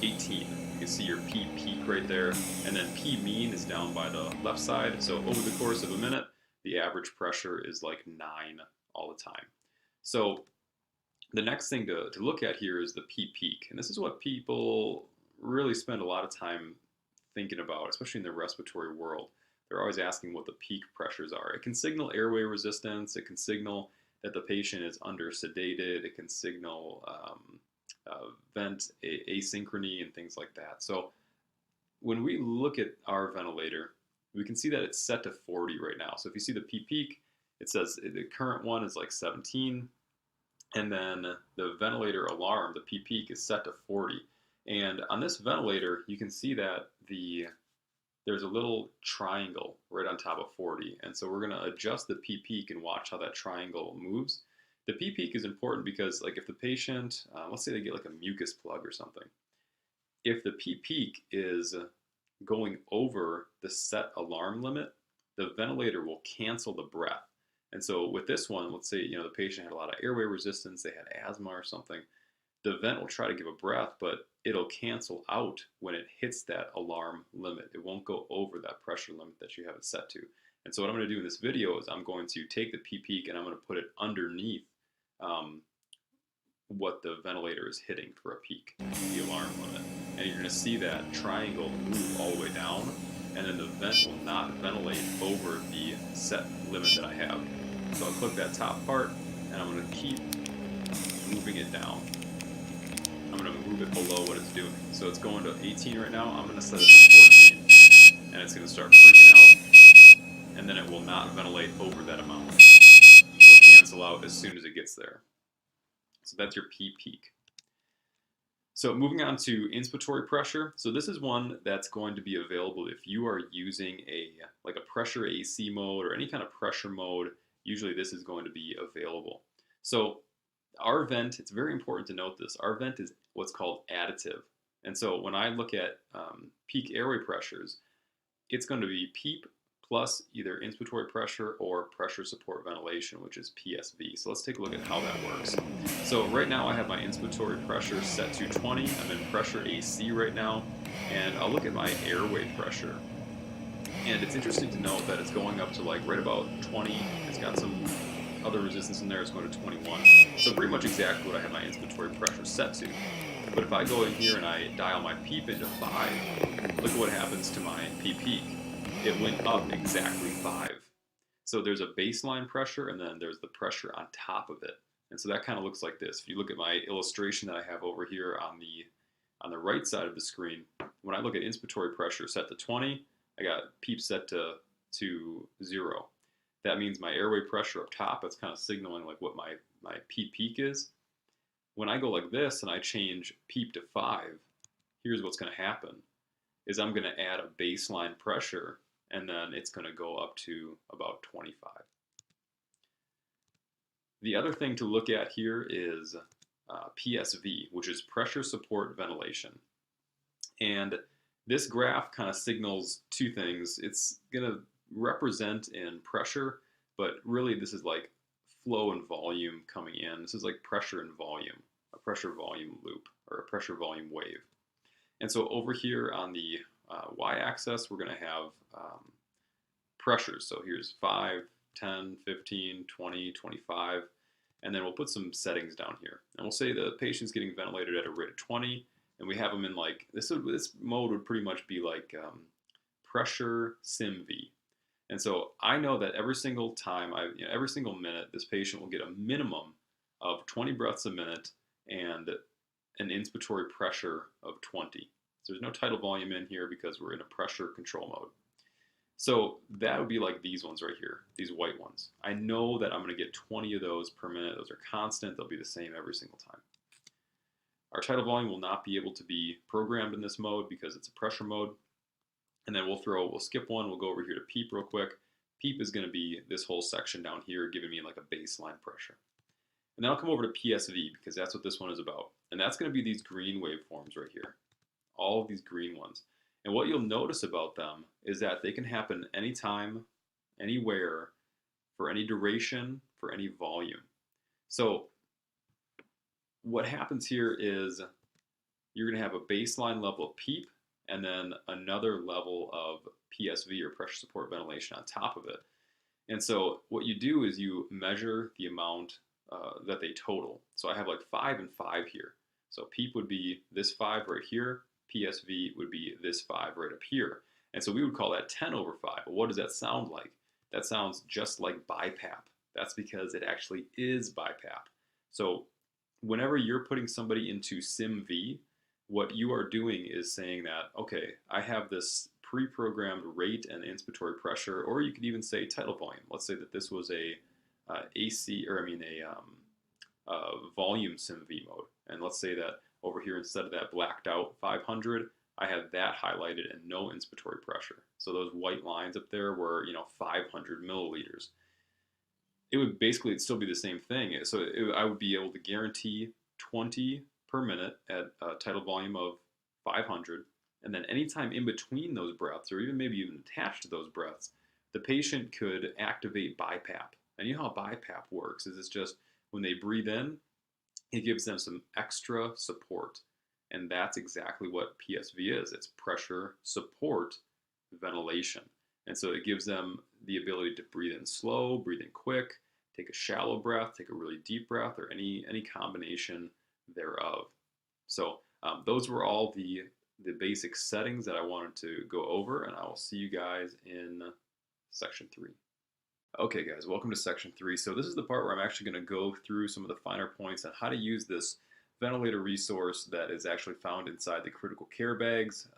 18. You can see your P peak right there, and then P mean is down by the left side. So over the course of a minute, the average pressure is like 9 all the time. So the next thing to look at here is the P peak, and this is what people really spend a lot of time thinking about, especially in the respiratory world. They're always asking what the peak pressures are. It can signal airway resistance. It can signal that the patient is under sedated. It can signal vent asynchrony and things like that. So when we look at our ventilator, we can see that it's set to 40 right now. So if you see the P peak, it says the current one is like 17, and then the ventilator alarm, the P peak, is set to 40. And on this ventilator, you can see that there's a little triangle right on top of 40. And so we're going to adjust the P peak and watch how that triangle moves. The P peak is important because, like, if the patient, let's say they get like a mucus plug or something, if the P peak is going over the set alarm limit, the ventilator will cancel the breath. And so with this one, let's say the patient had a lot of airway resistance, they had asthma or something, the vent will try to give a breath, but it'll cancel out when it hits that alarm limit. It won't go over that pressure limit that you have it set to. And so what I'm going to do in this video is I'm going to take the P peak and I'm going to put it underneath what the ventilator is hitting for a peak, the alarm limit. And you're going to see that triangle move all the way down, and then the vent will not ventilate over the set limit that I have. So I'll click that top part, and I'm going to keep moving it down. I'm going to move it below what it's doing. So it's going to 18 right now. I'm going to set it to 14, and it's going to start freaking out, and then it will not ventilate over that amount. It'll cancel out as soon as it gets there. So that's your P peak. So moving on to inspiratory pressure. So this is one that's going to be available if you are using a pressure AC mode or any kind of pressure mode. Usually this is going to be available. So our vent, it's very important to note this, our vent is what's called additive. And so when I look at peak airway pressures, it's going to be PEEP plus either inspiratory pressure or pressure support ventilation, which is PSV. So let's take a look at how that works. So right now I have my inspiratory pressure set to 20. I'm in pressure AC right now, and I'll look at my airway pressure. And it's interesting to note that it's going up to like right about 20. It's got some other resistance in there. It's going to 21. So pretty much exactly what I have my inspiratory pressure set to. But if I go in here and I dial my PEEP into 5, look at what happens to my PEEP peak. It went up exactly 5. So there's a baseline pressure and then there's the pressure on top of it. And so that kind of looks like this. If you look at my illustration that I have over here on the right side of the screen, when I look at inspiratory pressure set to 20, I got PEEP set to 0. That means my airway pressure up top, that's kind of signaling like what my PEEP peak is. When I go like this and I change PEEP to 5, here's what's going to happen, is I'm going to add a baseline pressure and then it's going to go up to about 25. The other thing to look at here is PSV, which is pressure support ventilation. And this graph kind of signals two things. It's going to represent in pressure, but really this is like flow and volume coming in. This is like pressure and volume, a pressure volume loop or a pressure volume wave. And so over here on the y-axis, we're going to have pressures. So here's 5, 10, 15, 20, 25, and then we'll put some settings down here. And we'll say the patient's getting ventilated at a rate of 20, and we have them in like, this mode would pretty much be like pressure SIMV. And so I know that every single time, every single minute, this patient will get a minimum of 20 breaths a minute and an inspiratory pressure of 20. So there's no tidal volume in here because we're in a pressure control mode. So that would be like these ones right here, these white ones. I know that I'm going to get 20 of those per minute. Those are constant. They'll be the same every single time. Our tidal volume will not be able to be programmed in this mode because it's a pressure mode. And then we'll skip one. We'll go over here to PEEP real quick. PEEP is going to be this whole section down here, giving me like a baseline pressure. And then I'll come over to PSV because that's what this one is about. And that's going to be these green waveforms right here. All of these green ones. And what you'll notice about them is that they can happen anytime, anywhere, for any duration, for any volume. So what happens here is you're going to have a baseline level of PEEP and then another level of PSV or pressure support ventilation on top of it. And so what you do is you measure the amount that they total. So I have like 5 and 5 here. So PEEP would be this 5 right here. PSV would be this 5 right up here. And so we would call that 10 over 5. But what does that sound like? That sounds just like BiPAP. That's because it actually is BiPAP. So whenever you're putting somebody into SIMV, what you are doing is saying that, okay, I have this pre-programmed rate and inspiratory pressure, or you could even say tidal volume. Let's say that this was a volume SIMV mode. And let's say that over here, instead of that blacked out 500, I had that highlighted and no inspiratory pressure. So those white lines up there were, 500 milliliters. It would basically still be the same thing. So I would be able to guarantee 20 per minute at a tidal volume of 500. And then anytime in between those breaths, or maybe even attached to those breaths, the patient could activate BiPAP. And you know how BiPAP works is it's just when they breathe in, it gives them some extra support. And that's exactly what PSV is. It's pressure support ventilation. And so it gives them the ability to breathe in slow, breathe in quick, take a shallow breath, take a really deep breath, or any combination thereof. So those were all the basic settings that I wanted to go over, and I will see you guys in section 3. Okay guys, welcome to section 3. So this is the part where I'm actually going to go through some of the finer points on how to use this ventilator resource that is actually found inside the critical care bags.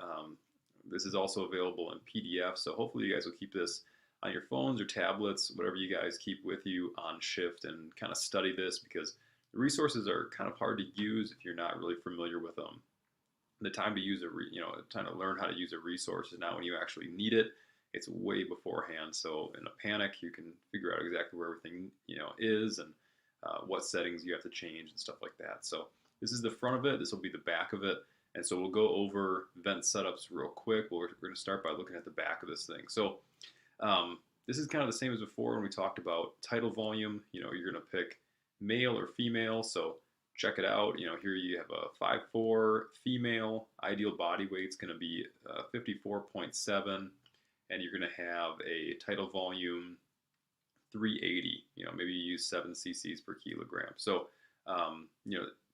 This is also available in PDF, so hopefully you guys will keep this on your phones or tablets, whatever you guys keep with you on shift, and kind of study this because the resources are kind of hard to use if you're not really familiar with them. The time to use time to learn how to use a resource is not when you actually need it. It's way beforehand. So in a panic, you can figure out exactly where everything is, and what settings you have to change and stuff like that. So this is the front of it. This will be the back of it. And so we'll go over vent setups real quick. We're going to start by looking at the back of this thing. So this is kind of the same as before when we talked about tidal volume. You're going to pick male or female. So check it out. Here you have a 5'4" female. Ideal body weight's going to be 54.7, and you're going to have a tidal volume 380. Maybe you use 7 cc's per kilogram. So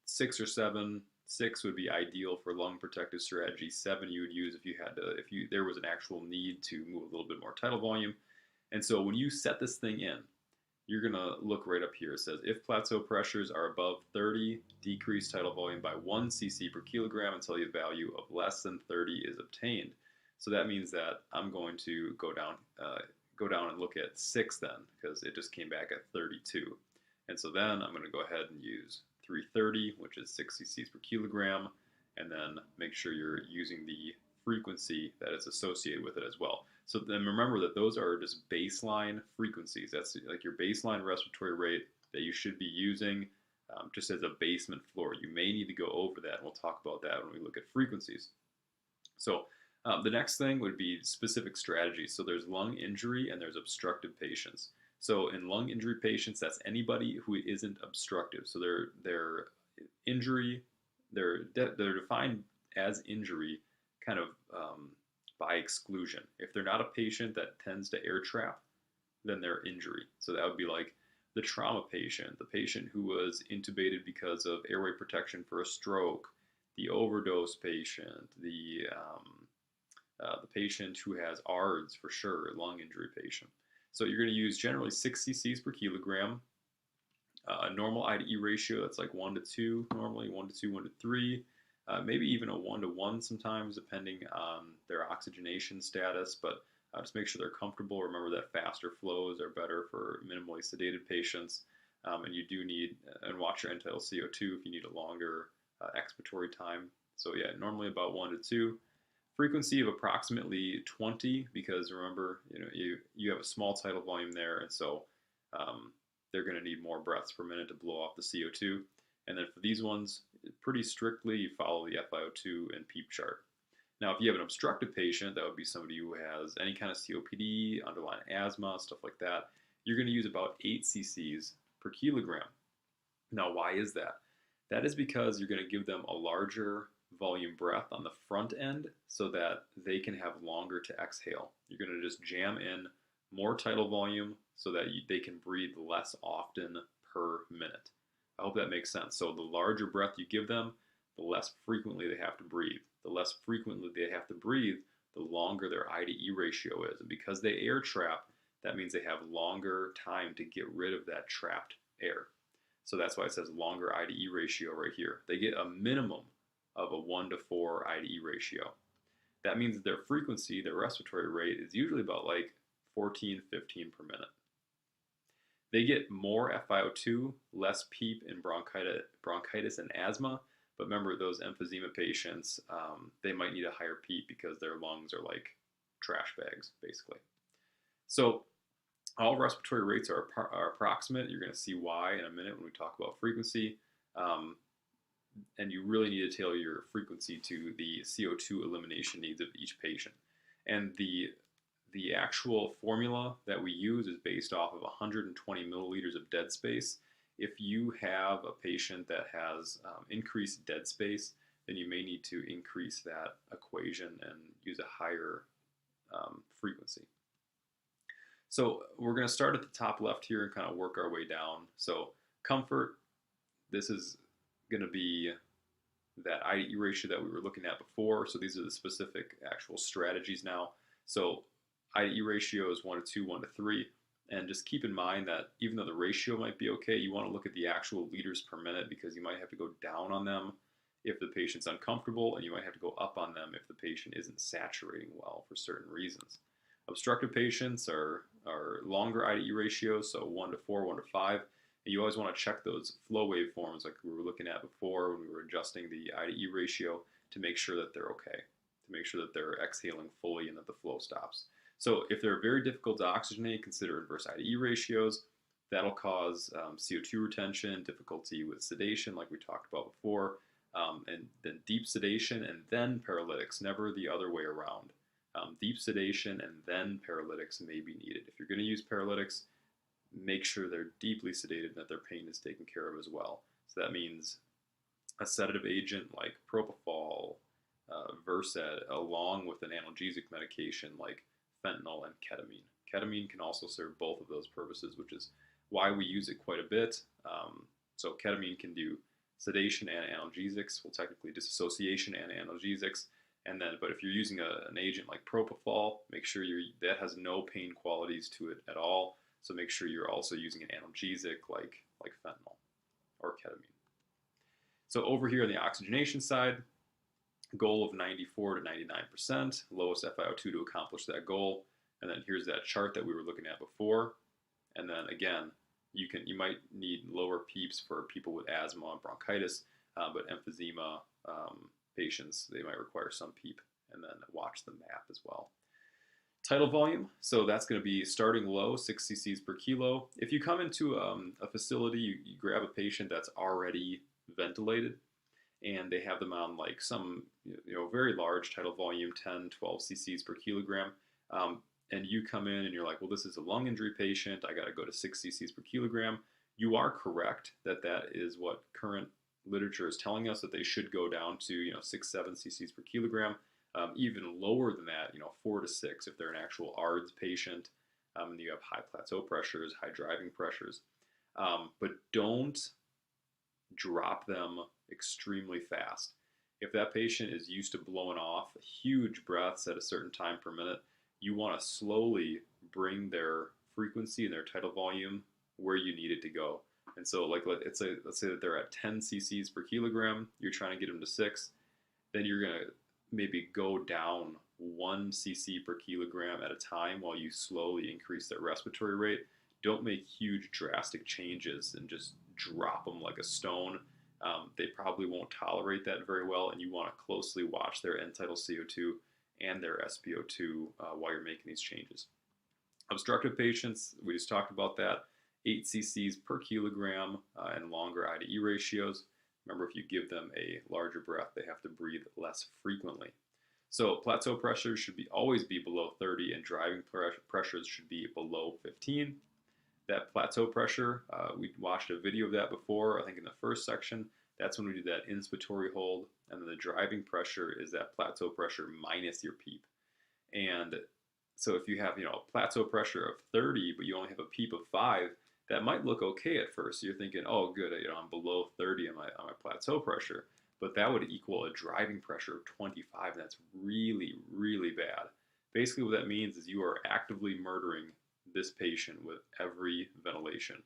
6 or 7. 6 would be ideal for lung protective strategy. 7 you would use if there was an actual need to move a little bit more tidal volume. And so when you set this thing in, you're going to look right up here. It says, if plateau pressures are above 30, decrease tidal volume by 1 cc per kilogram until the value of less than 30 is obtained. So that means that I'm going to go down and look at 6 then, because it just came back at 32. And so then I'm going to go ahead and use 330, which is 6 cc's per kilogram, and then make sure you're using the frequency that is associated with it as well. So then remember that those are just baseline frequencies. That's like your baseline respiratory rate that you should be using just as a basement floor. You may need to go over that, and we'll talk about that when we look at frequencies. So the next thing would be specific strategies. So there's lung injury and there's obstructive patients. So in lung injury patients, that's anybody who isn't obstructive. So their injury, they're defined as injury kind of by exclusion. If they're not a patient that tends to air trap, then they're injury. So that would be like the trauma patient, the patient who was intubated because of airway protection for a stroke, the overdose patient, the patient who has ARDS for sure, lung injury patient. So you're going to use generally 6 cc's per kilogram. A normal IDE ratio, that's like 1 to 2, normally 1 to 2, 1 to 3. Maybe even a 1 to 1 sometimes, depending on their oxygenation status, but just make sure they're comfortable. Remember that faster flows are better for minimally sedated patients, and you do need, and watch your end-tidal CO2 if you need a longer expiratory time. So yeah, normally about 1 to 2. Frequency of approximately 20, because remember, you have a small tidal volume there, and so they're going to need more breaths per minute to blow off the CO2. And then for these ones, pretty strictly, you follow the FiO2 and PEEP chart. Now, if you have an obstructive patient, that would be somebody who has any kind of COPD, underlying asthma, stuff like that. You're going to use about 8 cc's per kilogram. Now, why is that? That is because you're going to give them a larger volume breath on the front end so that they can have longer to exhale. You're going to just jam in more tidal volume so that they can breathe less often per minute. I hope that makes sense. So the larger breath you give them, the less frequently they have to breathe. The less frequently they have to breathe, the longer their IDE ratio is. And because they air trap, that means they have longer time to get rid of that trapped air. So that's why it says longer IDE ratio right here. They get a minimum of a 1 to 4 IDE ratio. That means that their frequency, their respiratory rate, is usually about like 14, 15 per minute. They get more FiO2, less PEEP in bronchitis and asthma, but remember those emphysema patients, they might need a higher PEEP because their lungs are like trash bags, basically. So all respiratory rates are approximate. You're going to see why in a minute when we talk about frequency. And you really need to tailor your frequency to the CO2 elimination needs of each patient. And the actual formula that we use is based off of 120 milliliters of dead space. If you have a patient that has increased dead space, then you may need to increase that equation and use a higher frequency. So we're going to start at the top left here and kind of work our way down. So comfort, this is going to be that IDE ratio that we were looking at before. So these are the specific actual strategies now. So IDE ratio is 1 to 2, 1 to 3. And just keep in mind that even though the ratio might be okay, you want to look at the actual liters per minute because you might have to go down on them if the patient's uncomfortable, and you might have to go up on them if the patient isn't saturating well for certain reasons. Obstructive patients are longer IDE ratios, so 1 to 4, 1 to 5. And you always want to check those flow waveforms like we were looking at before when we were adjusting the IDE ratio to make sure that they're okay, to make sure that they're exhaling fully and that the flow stops. So if they're very difficult to oxygenate, consider inverse IDE ratios. That'll cause CO2 retention, difficulty with sedation, like we talked about before, and then deep sedation and then paralytics, never the other way around. Deep sedation and then paralytics may be needed. If you're going to use paralytics, make sure they're deeply sedated and that their pain is taken care of as well. So that means a sedative agent like propofol, Versed, along with an analgesic medication like fentanyl and ketamine. Ketamine can also serve both of those purposes, which is why we use it quite a bit. So ketamine can do sedation and analgesics, well, technically dissociation and analgesics. And then, but if you're using an agent like propofol, make sure that has no pain qualities to it at all. So make sure you're also using an analgesic like fentanyl or ketamine. So over here on the oxygenation side, goal of 94 to 99%, lowest FiO2 to accomplish that goal. And then here's that chart that we were looking at before. And then again, you might need lower PEEPs for people with asthma and bronchitis, but emphysema patients, they might require some PEEP. And then watch the map as well. Tidal volume, so that's going to be starting low, 6 cc's per kilo. If you come into a facility, you grab a patient that's already ventilated, and they have them on like some very large tidal volume, 10, 12 cc's per kilogram, and you come in and you're like, well, this is a lung injury patient, I got to go to 6 cc's per kilogram. You are correct that that is what current literature is telling us, that they should go down to 6, 7 cc's per kilogram. Even lower than that, 4 to 6 if they're an actual ARDS patient, and you have high plateau pressures, high driving pressures. But don't drop them extremely fast. If that patient is used to blowing off huge breaths at a certain time per minute, you want to slowly bring their frequency and their tidal volume where you need it to go. And so let's say that they're at 10 cc's per kilogram, you're trying to get them to 6, then you're going to maybe go down 1 cc per kilogram at a time while you slowly increase their respiratory rate. Don't make huge drastic changes and just drop them like a stone. They probably won't tolerate that very well, and you want to closely watch their end-tidal CO2 and their SpO2 while you're making these changes. Obstructive patients, we just talked about that, 8 cc's per kilogram and longer I/E ratios. Remember, if you give them a larger breath, they have to breathe less frequently. So plateau pressures should always be below 30, and driving pressures should be below 15. That plateau pressure, we watched a video of that before, I think in the first section. That's when we do that inspiratory hold, and then the driving pressure is that plateau pressure minus your PEEP. And so if you have a plateau pressure of 30, but you only have a PEEP of 5, that might look okay at first. So you're thinking, oh, good, I'm below 30 on my plateau pressure, but that would equal a driving pressure of 25, and that's really, really bad. Basically, what that means is you are actively murdering this patient with every ventilation.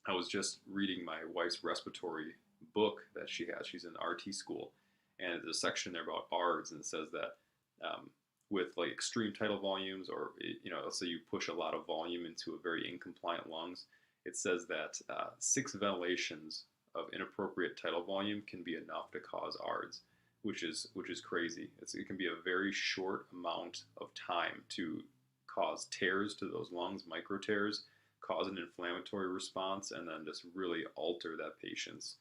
I was just reading my wife's respiratory book that she has. She's in RT school, and there's a section there about ARDS, and it says that with like extreme tidal volumes, or let's say you push a lot of volume into a very incompliant lungs, it says that 6 ventilations of inappropriate tidal volume can be enough to cause ARDS, which is crazy. It can be a very short amount of time to cause tears to those lungs, micro tears, cause an inflammatory response, and then just really alter that patient's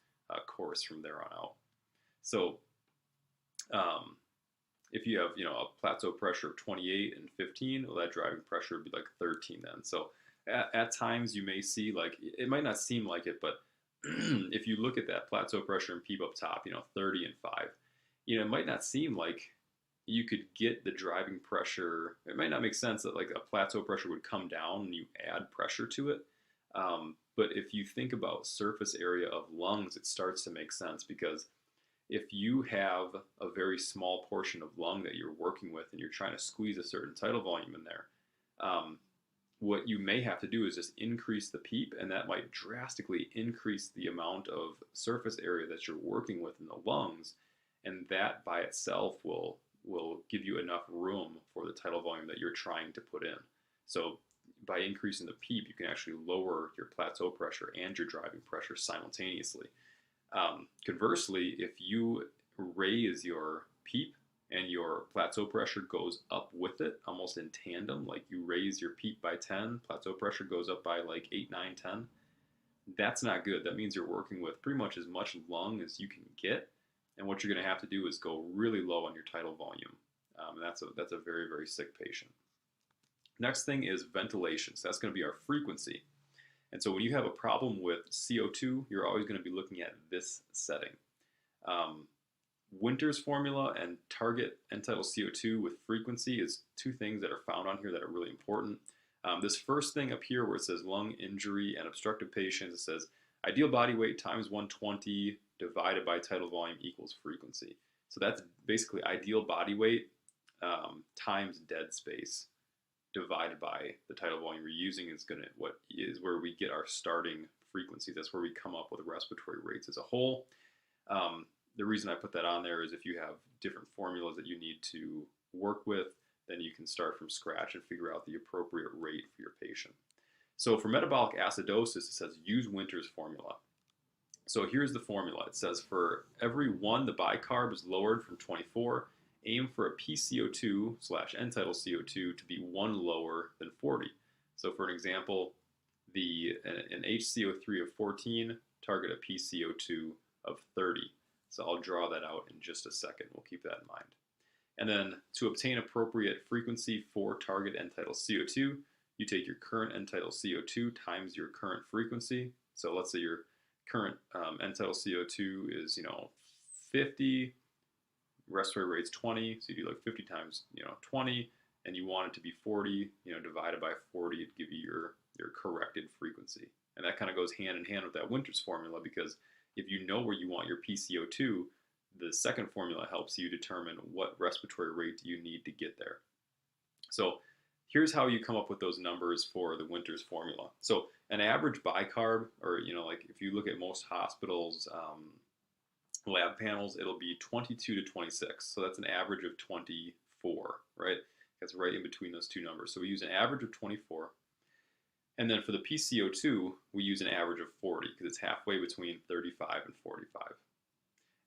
course from there on out. So if you have a plateau pressure of 28 and 15, well, that driving pressure would be like 13 then. So at times you may see, like, it might not seem like it, but if you look at that plateau pressure and PEEP up top, 30 and 5, it might not seem like you could get the driving pressure. It might not make sense that like a plateau pressure would come down and you add pressure to it. But if you think about surface area of lungs, it starts to make sense, because if you have a very small portion of lung that you're working with and you're trying to squeeze a certain tidal volume in there, what you may have to do is just increase the PEEP, and that might drastically increase the amount of surface area that you're working with in the lungs, and that by itself will give you enough room for the tidal volume that you're trying to put in. So by increasing the PEEP, you can actually lower your plateau pressure and your driving pressure simultaneously. Conversely, if you raise your PEEP, and your plateau pressure goes up with it, almost in tandem. Like you raise your peak by 10, plateau pressure goes up by like 8, 9, 10. That's not good. That means you're working with pretty much as much lung as you can get, and what you're going to have to do is go really low on your tidal volume. And that's a very, very sick patient. Next thing is ventilation. So that's going to be our frequency. And so when you have a problem with CO2, you're always going to be looking at this setting. Winter's formula and target end tidal CO2 with frequency is two things that are found on here that are really important. This first thing up here where it says lung injury and obstructive patients, it says ideal body weight times 120 divided by tidal volume equals frequency. So that's basically ideal body weight times dead space divided by the tidal volume we're using is where we get our starting frequencies. That's where we come up with respiratory rates as a whole. The reason I put that on there is if you have different formulas that you need to work with, then you can start from scratch and figure out the appropriate rate for your patient. So for metabolic acidosis, it says use Winter's formula. So here's the formula. It says for every 1 the bicarb is lowered from 24, aim for a PCO2/end tidal CO2 to be 1 lower than 40. So for an example, an HCO3 of 14, target a PCO2 of 30. So I'll draw that out in just a second. We'll keep that in mind. And then to obtain appropriate frequency for target end tidal CO2, you take your current end tidal CO2 times your current frequency. So let's say your current end tidal CO2 is 50, respiratory rate's 20, so you do like 50 times 20, and you want it to be 40, divided by 40 to give you your corrected frequency. And that kind of goes hand in hand with that Winter's formula, because if you know where you want your PCO2, the second formula helps you determine what respiratory rate you need to get there. So here's how you come up with those numbers for the Winter's formula. So an average bicarb, or like if you look at most hospitals' lab panels, it'll be 22 to 26. So that's an average of 24, right? That's right in between those two numbers. So we use an average of 24. And then for the PCO2, we use an average of 40 because it's halfway between 35 and 45.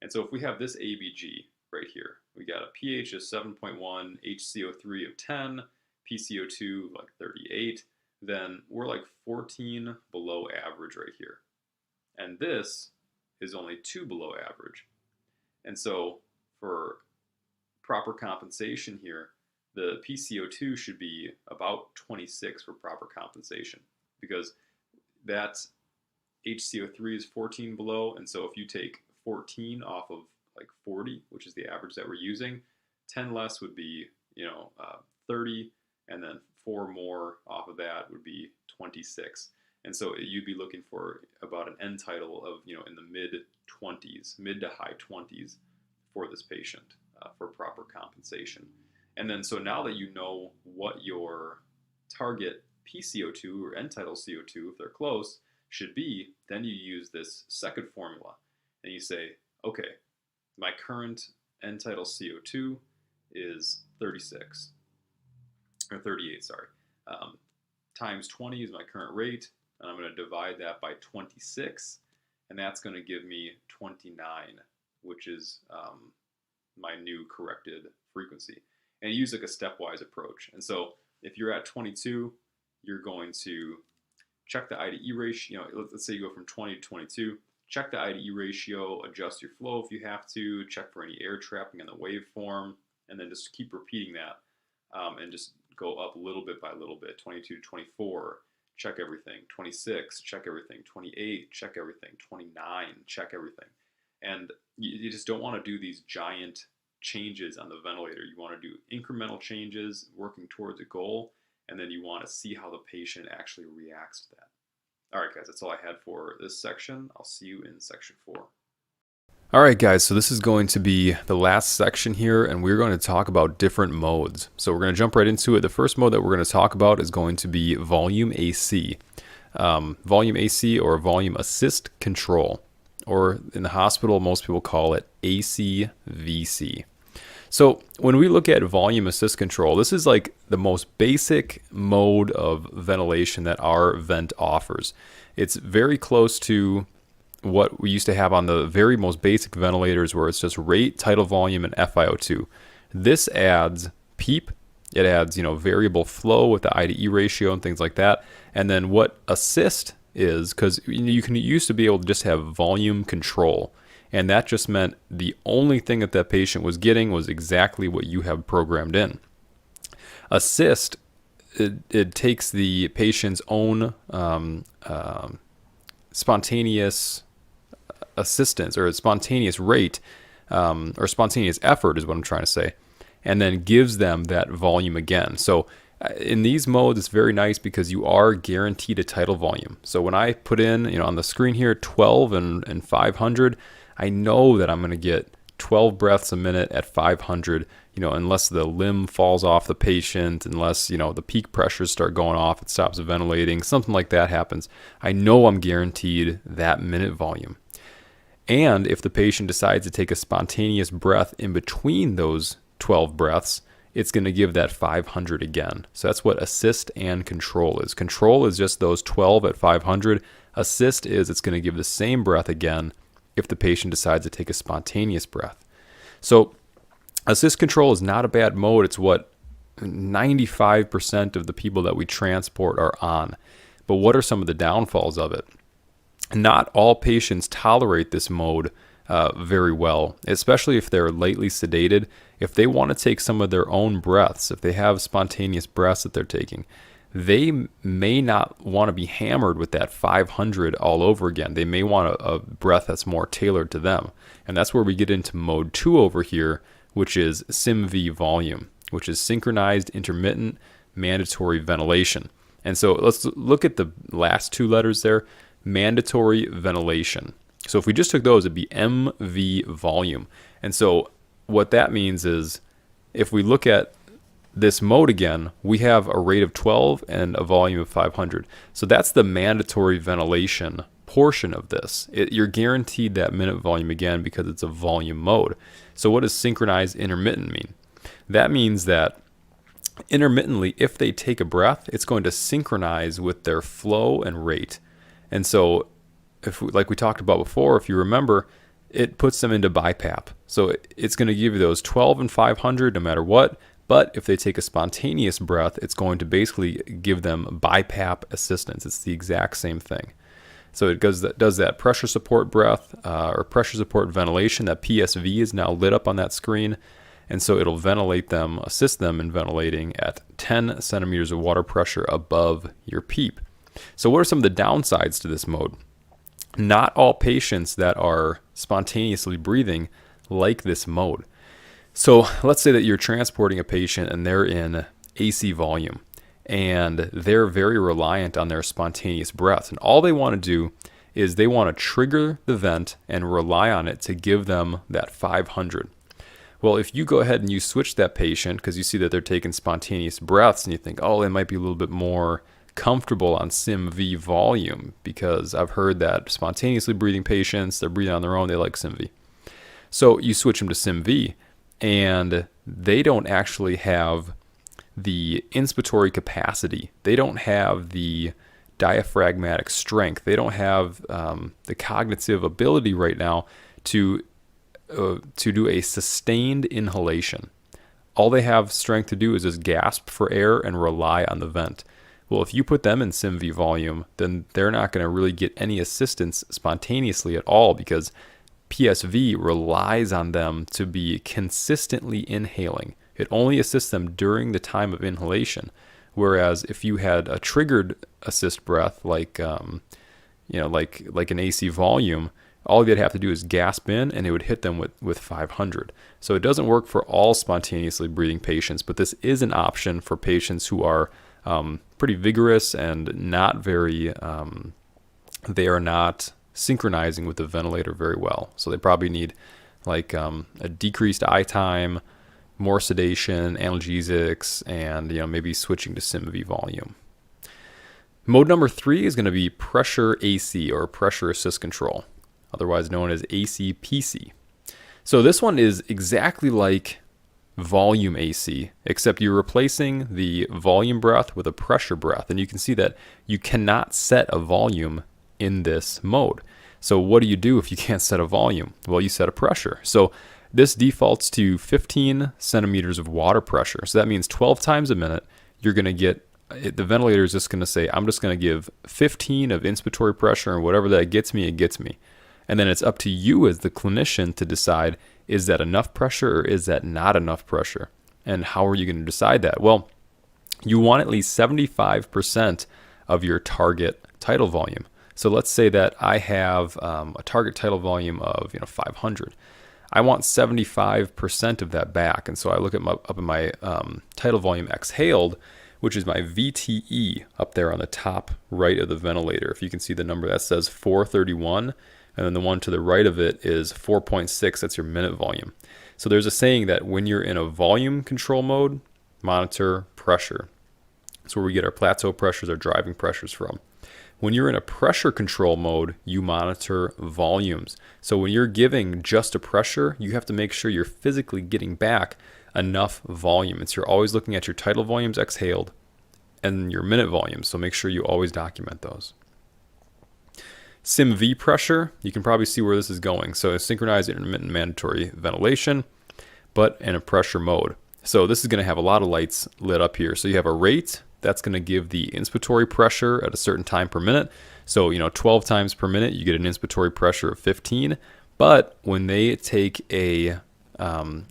And so if we have this ABG right here, we got a pH of 7.1, HCO3 of 10, PCO2 like 38, then we're like 14 below average right here. And this is only 2 below average. And so for proper compensation here, the PCO2 should be about 26 for proper compensation, because that HCO3 is 14 below, and so if you take 14 off of like 40, which is the average that we're using, 10 less would be 30, and then 4 more off of that would be 26. And so you'd be looking for about an end tidal of in the mid-20s, mid to high 20s for this patient for proper compensation. And then so now that you know what your target PCO2 or end tidal CO2, if they're close, should be, then you use this second formula and you say, okay, my current end tidal CO2 is 36, or 38, sorry. Times 20 is my current rate, and I'm going to divide that by 26, and that's going to give me 29, which is my new corrected frequency. And use like a stepwise approach. And so if you're at 22, you're going to check the IDE ratio. Let's say you go from 20 to 22. Check the IDE ratio, adjust your flow if you have to, check for any air trapping in the waveform, and then just keep repeating that and just go up little bit by little bit. 22 to 24, check everything. 26, check everything. 28, check everything. 29, check everything. And you just don't want to do these giant changes on the ventilator. You want to do incremental changes working towards a goal, and then you want to see how the patient actually reacts to that. All right, guys, that's all I had for this section. I'll see you in section 4. All right, guys, so this is going to be the last section here, and we're going to talk about different modes. So we're going to jump right into it. The first mode that we're going to talk about is going to be volume AC. Volume AC, or volume assist control, or in the hospital, most people call it ACVC. So when we look at volume assist control, this is like the most basic mode of ventilation that our vent offers. It's very close to what we used to have on the very most basic ventilators, where it's just rate, tidal volume, and FiO2. This adds PEEP. It adds, variable flow with the I to E ratio and things like that. And then what assist is, because you used to be able to just have volume control. And that just meant the only thing that patient was getting was exactly what you have programmed in. Assist, it takes the patient's own spontaneous assistance or spontaneous rate or spontaneous effort is what I'm trying to say, and then gives them that volume again. So in these modes, it's very nice because you are guaranteed a tidal volume. So when I put in, on the screen here, 12 and 500, I know that I'm going to get 12 breaths a minute at 500, unless the limb falls off the patient, unless, the peak pressures start going off, it stops ventilating, something like that happens. I know I'm guaranteed that minute volume. And if the patient decides to take a spontaneous breath in between those 12 breaths, it's going to give that 500 again. So that's what assist and control is. Control is just those 12 at 500. Assist is it's going to give the same breath again if the patient decides to take a spontaneous breath. So assist control is not a bad mode. It's what 95% of the people that we transport are on. But what are some of the downfalls of it? Not all patients tolerate this mode very well, especially if they're lately sedated. If they want to take some of their own breaths, if they have spontaneous breaths that they're taking, they may not want to be hammered with that 500 all over again. They may want a breath that's more tailored to them. And that's where we get into mode 2 over here, which is SIMV volume, which is synchronized intermittent mandatory ventilation. And so let's look at the last two letters there, mandatory ventilation. So if we just took those, it'd be MV volume. And so what that means is if we look at this mode again, we have a rate of 12 and a volume of 500. So that's the mandatory ventilation portion of this. You're guaranteed that minute volume again because it's a volume mode. So what does synchronized intermittent mean? That means that intermittently, if they take a breath, it's going to synchronize with their flow and rate. And so like we talked about before, if you remember, it puts them into BiPAP. So it's going to give you those 12 and 500 no matter what. But if they take a spontaneous breath, it's going to basically give them BiPAP assistance. It's the exact same thing. So it does that pressure support breath or pressure support ventilation. That PSV is now lit up on that screen. And so it'll ventilate them, assist them in ventilating at 10 centimeters of water pressure above your PEEP. So what are some of the downsides to this mode? Not all patients that are spontaneously breathing like this mode. So let's say that you're transporting a patient and they're in AC volume and they're very reliant on their spontaneous breaths. And all they want to do is they want to trigger the vent and rely on it to give them that 500. Well, if you go ahead and you switch that patient because you see that they're taking spontaneous breaths and you think, oh, they might be a little bit more comfortable on SIMV volume because I've heard that spontaneously breathing patients, they're breathing on their own, they like SIMV. So you switch them to SIMV and they don't actually have the inspiratory capacity. They don't have the diaphragmatic strength. They don't have the cognitive ability right now to do a sustained inhalation. All they have strength to do is just gasp for air and rely on the vent. Well, if you put them in SIMV volume, then they're not going to really get any assistance spontaneously at all because PSV relies on them to be consistently inhaling. It only assists them during the time of inhalation. Whereas if you had a triggered assist breath like an AC volume, all you'd have to do is gasp in and it would hit them with 500. So it doesn't work for all spontaneously breathing patients, but this is an option for patients who are pretty vigorous and not very, they are not synchronizing with the ventilator very well. So they probably need like a decreased eye time, more sedation, analgesics, and maybe switching to SIMV volume. Mode number 3 is going to be pressure AC or pressure assist control, otherwise known as ACPC. So this one is exactly like volume AC, except you're replacing the volume breath with a pressure breath. And you can see that you cannot set a volume in this mode. So what do you do if you can't set a volume? Well, you set a pressure. So This defaults to 15 centimeters of water pressure. So that means 12 times a minute, you're going to get, the ventilator is just going to say, I'm just going to give 15 of inspiratory pressure, and whatever that gets me, it gets me. And then it's up to you as the clinician to decide, is that enough pressure or is that not enough pressure? And how are you going to decide that? Well, you want at least 75% of your target tidal volume. So let's say that I have a target tidal volume of 500. I want 75% of that back, and so I look at up in my tidal volume exhaled, which is my VTE up there on the top right of the ventilator. If you can see the number that says 431, and then the one to the right of it is 4.6. That's your minute volume. So there's a saying that when you're in a volume control mode, monitor pressure. That's where we get our plateau pressures, our driving pressures from. When you're in a pressure control mode, you monitor volumes. So when you're giving just a pressure, you have to make sure you're physically getting back enough volume. And so you're always looking at your tidal volumes exhaled and your minute volumes. So make sure you always document those. SIM-V pressure, you can probably see where this is going. So synchronized intermittent mandatory ventilation, but in a pressure mode. So this is going to have a lot of lights lit up here. So you have a rate. That's going to give the inspiratory pressure at a certain time per minute. So, 12 times per minute, you get an inspiratory pressure of 15. But when they take a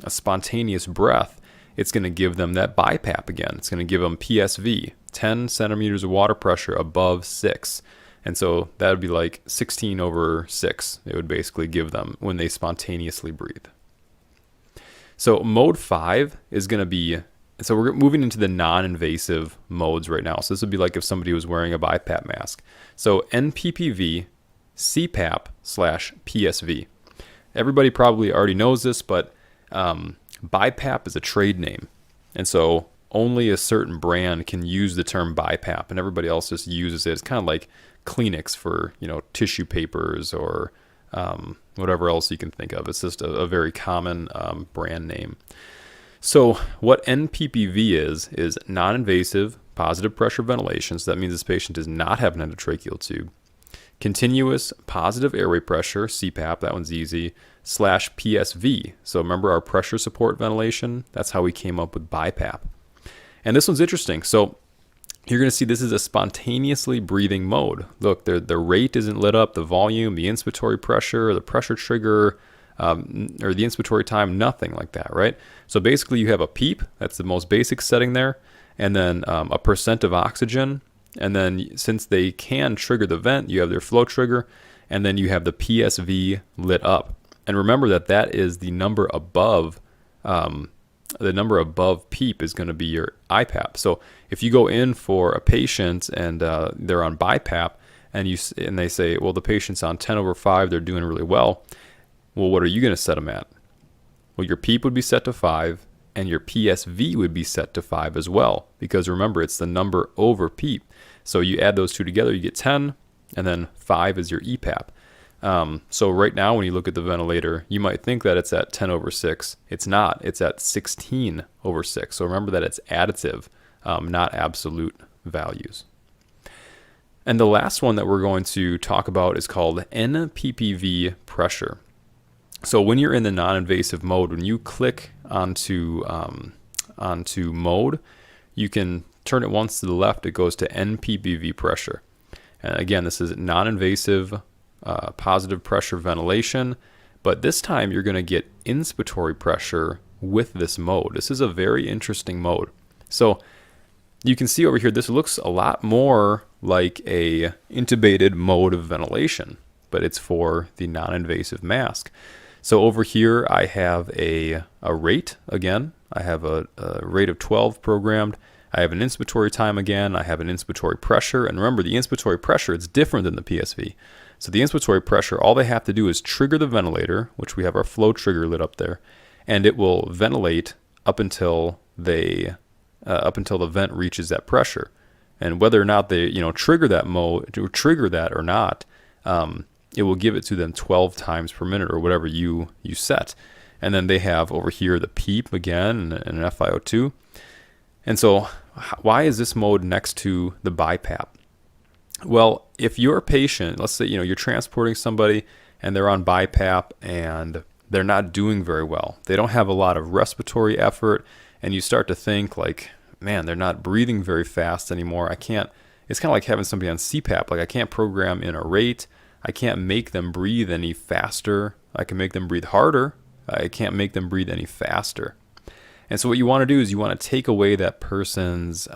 spontaneous breath, it's going to give them that BiPAP again. It's going to give them PSV, 10 centimeters of water pressure above 6. And so that would be like 16 over 6. It would basically give them when they spontaneously breathe. So mode 5 is going to be, so we're moving into the non-invasive modes right now. So this would be like if somebody was wearing a BiPAP mask. So NPPV, CPAP / PSV. Everybody probably already knows this, but BiPAP is a trade name. And so only a certain brand can use the term BiPAP, and everybody else just uses it. It's kind of like Kleenex for, tissue papers or whatever else you can think of. It's just a very common brand name. So what NPPV is non-invasive positive pressure ventilation. So that means this patient does not have an endotracheal tube. Continuous positive airway pressure, CPAP, that one's easy, / PSV. So remember our pressure support ventilation? That's how we came up with BiPAP. And this one's interesting. So you're going to see this is a spontaneously breathing mode. Look, the rate isn't lit up, the volume, the inspiratory pressure, the pressure trigger, or the inspiratory time, nothing like that, right? So basically you have a PEEP, that's the most basic setting there, and then a % of oxygen, and then since they can trigger the vent, you have their flow trigger, and then you have the PSV lit up. And remember that is the number above PEEP is going to be your IPAP. So if you go in for a patient and they're on BiPAP and they say, well, the patient's on 10 over 5, they're doing really well. Well, what are you going to set them at? Well, your PEEP would be set to 5 and your PSV would be set to 5 as well, because remember, it's the number over PEEP. So you add those two together, you get 10, and then 5 is your EPAP. So right now, when you look at the ventilator, you might think that it's at 10 over 6. It's not. It's at 16 over 6. So remember that it's additive, not absolute values. And the last one that we're going to talk about is called NPPV pressure. So when you're in the non-invasive mode, when you click onto mode, you can turn it once to the left, it goes to NPPV pressure. And again, this is non-invasive positive pressure ventilation, but this time you're going to get inspiratory pressure with this mode. This is a very interesting mode. So you can see over here, this looks a lot more like a intubated mode of ventilation, but it's for the non-invasive mask. So over here, I have a rate again. I have a rate of 12 programmed. I have an inspiratory time again. I have an inspiratory pressure. And remember, the inspiratory pressure, it's different than the PSV. So the inspiratory pressure, all they have to do is trigger the ventilator, which we have our flow trigger lit up there, and it will ventilate up until the vent reaches that pressure. And whether or not they trigger that or not, it will give it to them 12 times per minute or whatever you set. And then they have over here the PEEP again and an FiO2. And so why is this mode next to the BiPAP? Well, if you're a patient, let's say you're transporting somebody and they're on BiPAP and they're not doing very well. They don't have a lot of respiratory effort, and you start to think like, man, they're not breathing very fast anymore. I can't, it's kind of like having somebody on CPAP. Like I can't program in a rate. I can't make them breathe any faster. I can make them breathe harder. I can't make them breathe any faster. And so what you want to do is you want to take away that person's,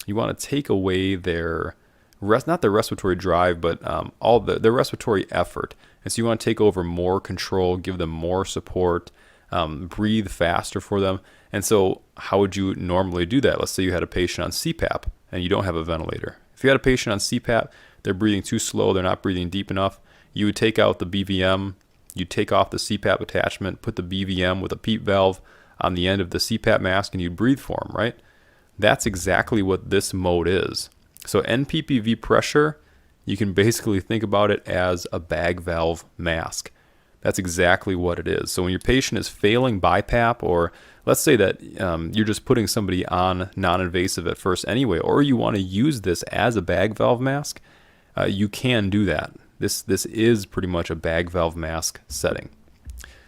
you want to take away their, not their respiratory drive, but all their respiratory effort. And so you want to take over more control, give them more support, breathe faster for them. And so how would you normally do that? Let's say you had a patient on CPAP and you don't have a ventilator. If you had a patient on CPAP, they're breathing too slow, they're not breathing deep enough, you would take out the BVM, you take off the CPAP attachment, put the BVM with a PEEP valve on the end of the CPAP mask, and you'd breathe for them, right? That's exactly what this mode is. So NPPV pressure, you can basically think about it as a bag valve mask. That's exactly what it is. So when your patient is failing BiPAP, or let's say that you're just putting somebody on non-invasive at first anyway, or you want to use this as a bag valve mask, you can do that. This is pretty much a bag valve mask setting.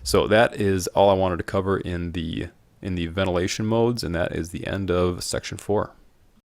So that is all I wanted to cover in the ventilation modes, and that is the end of section 4.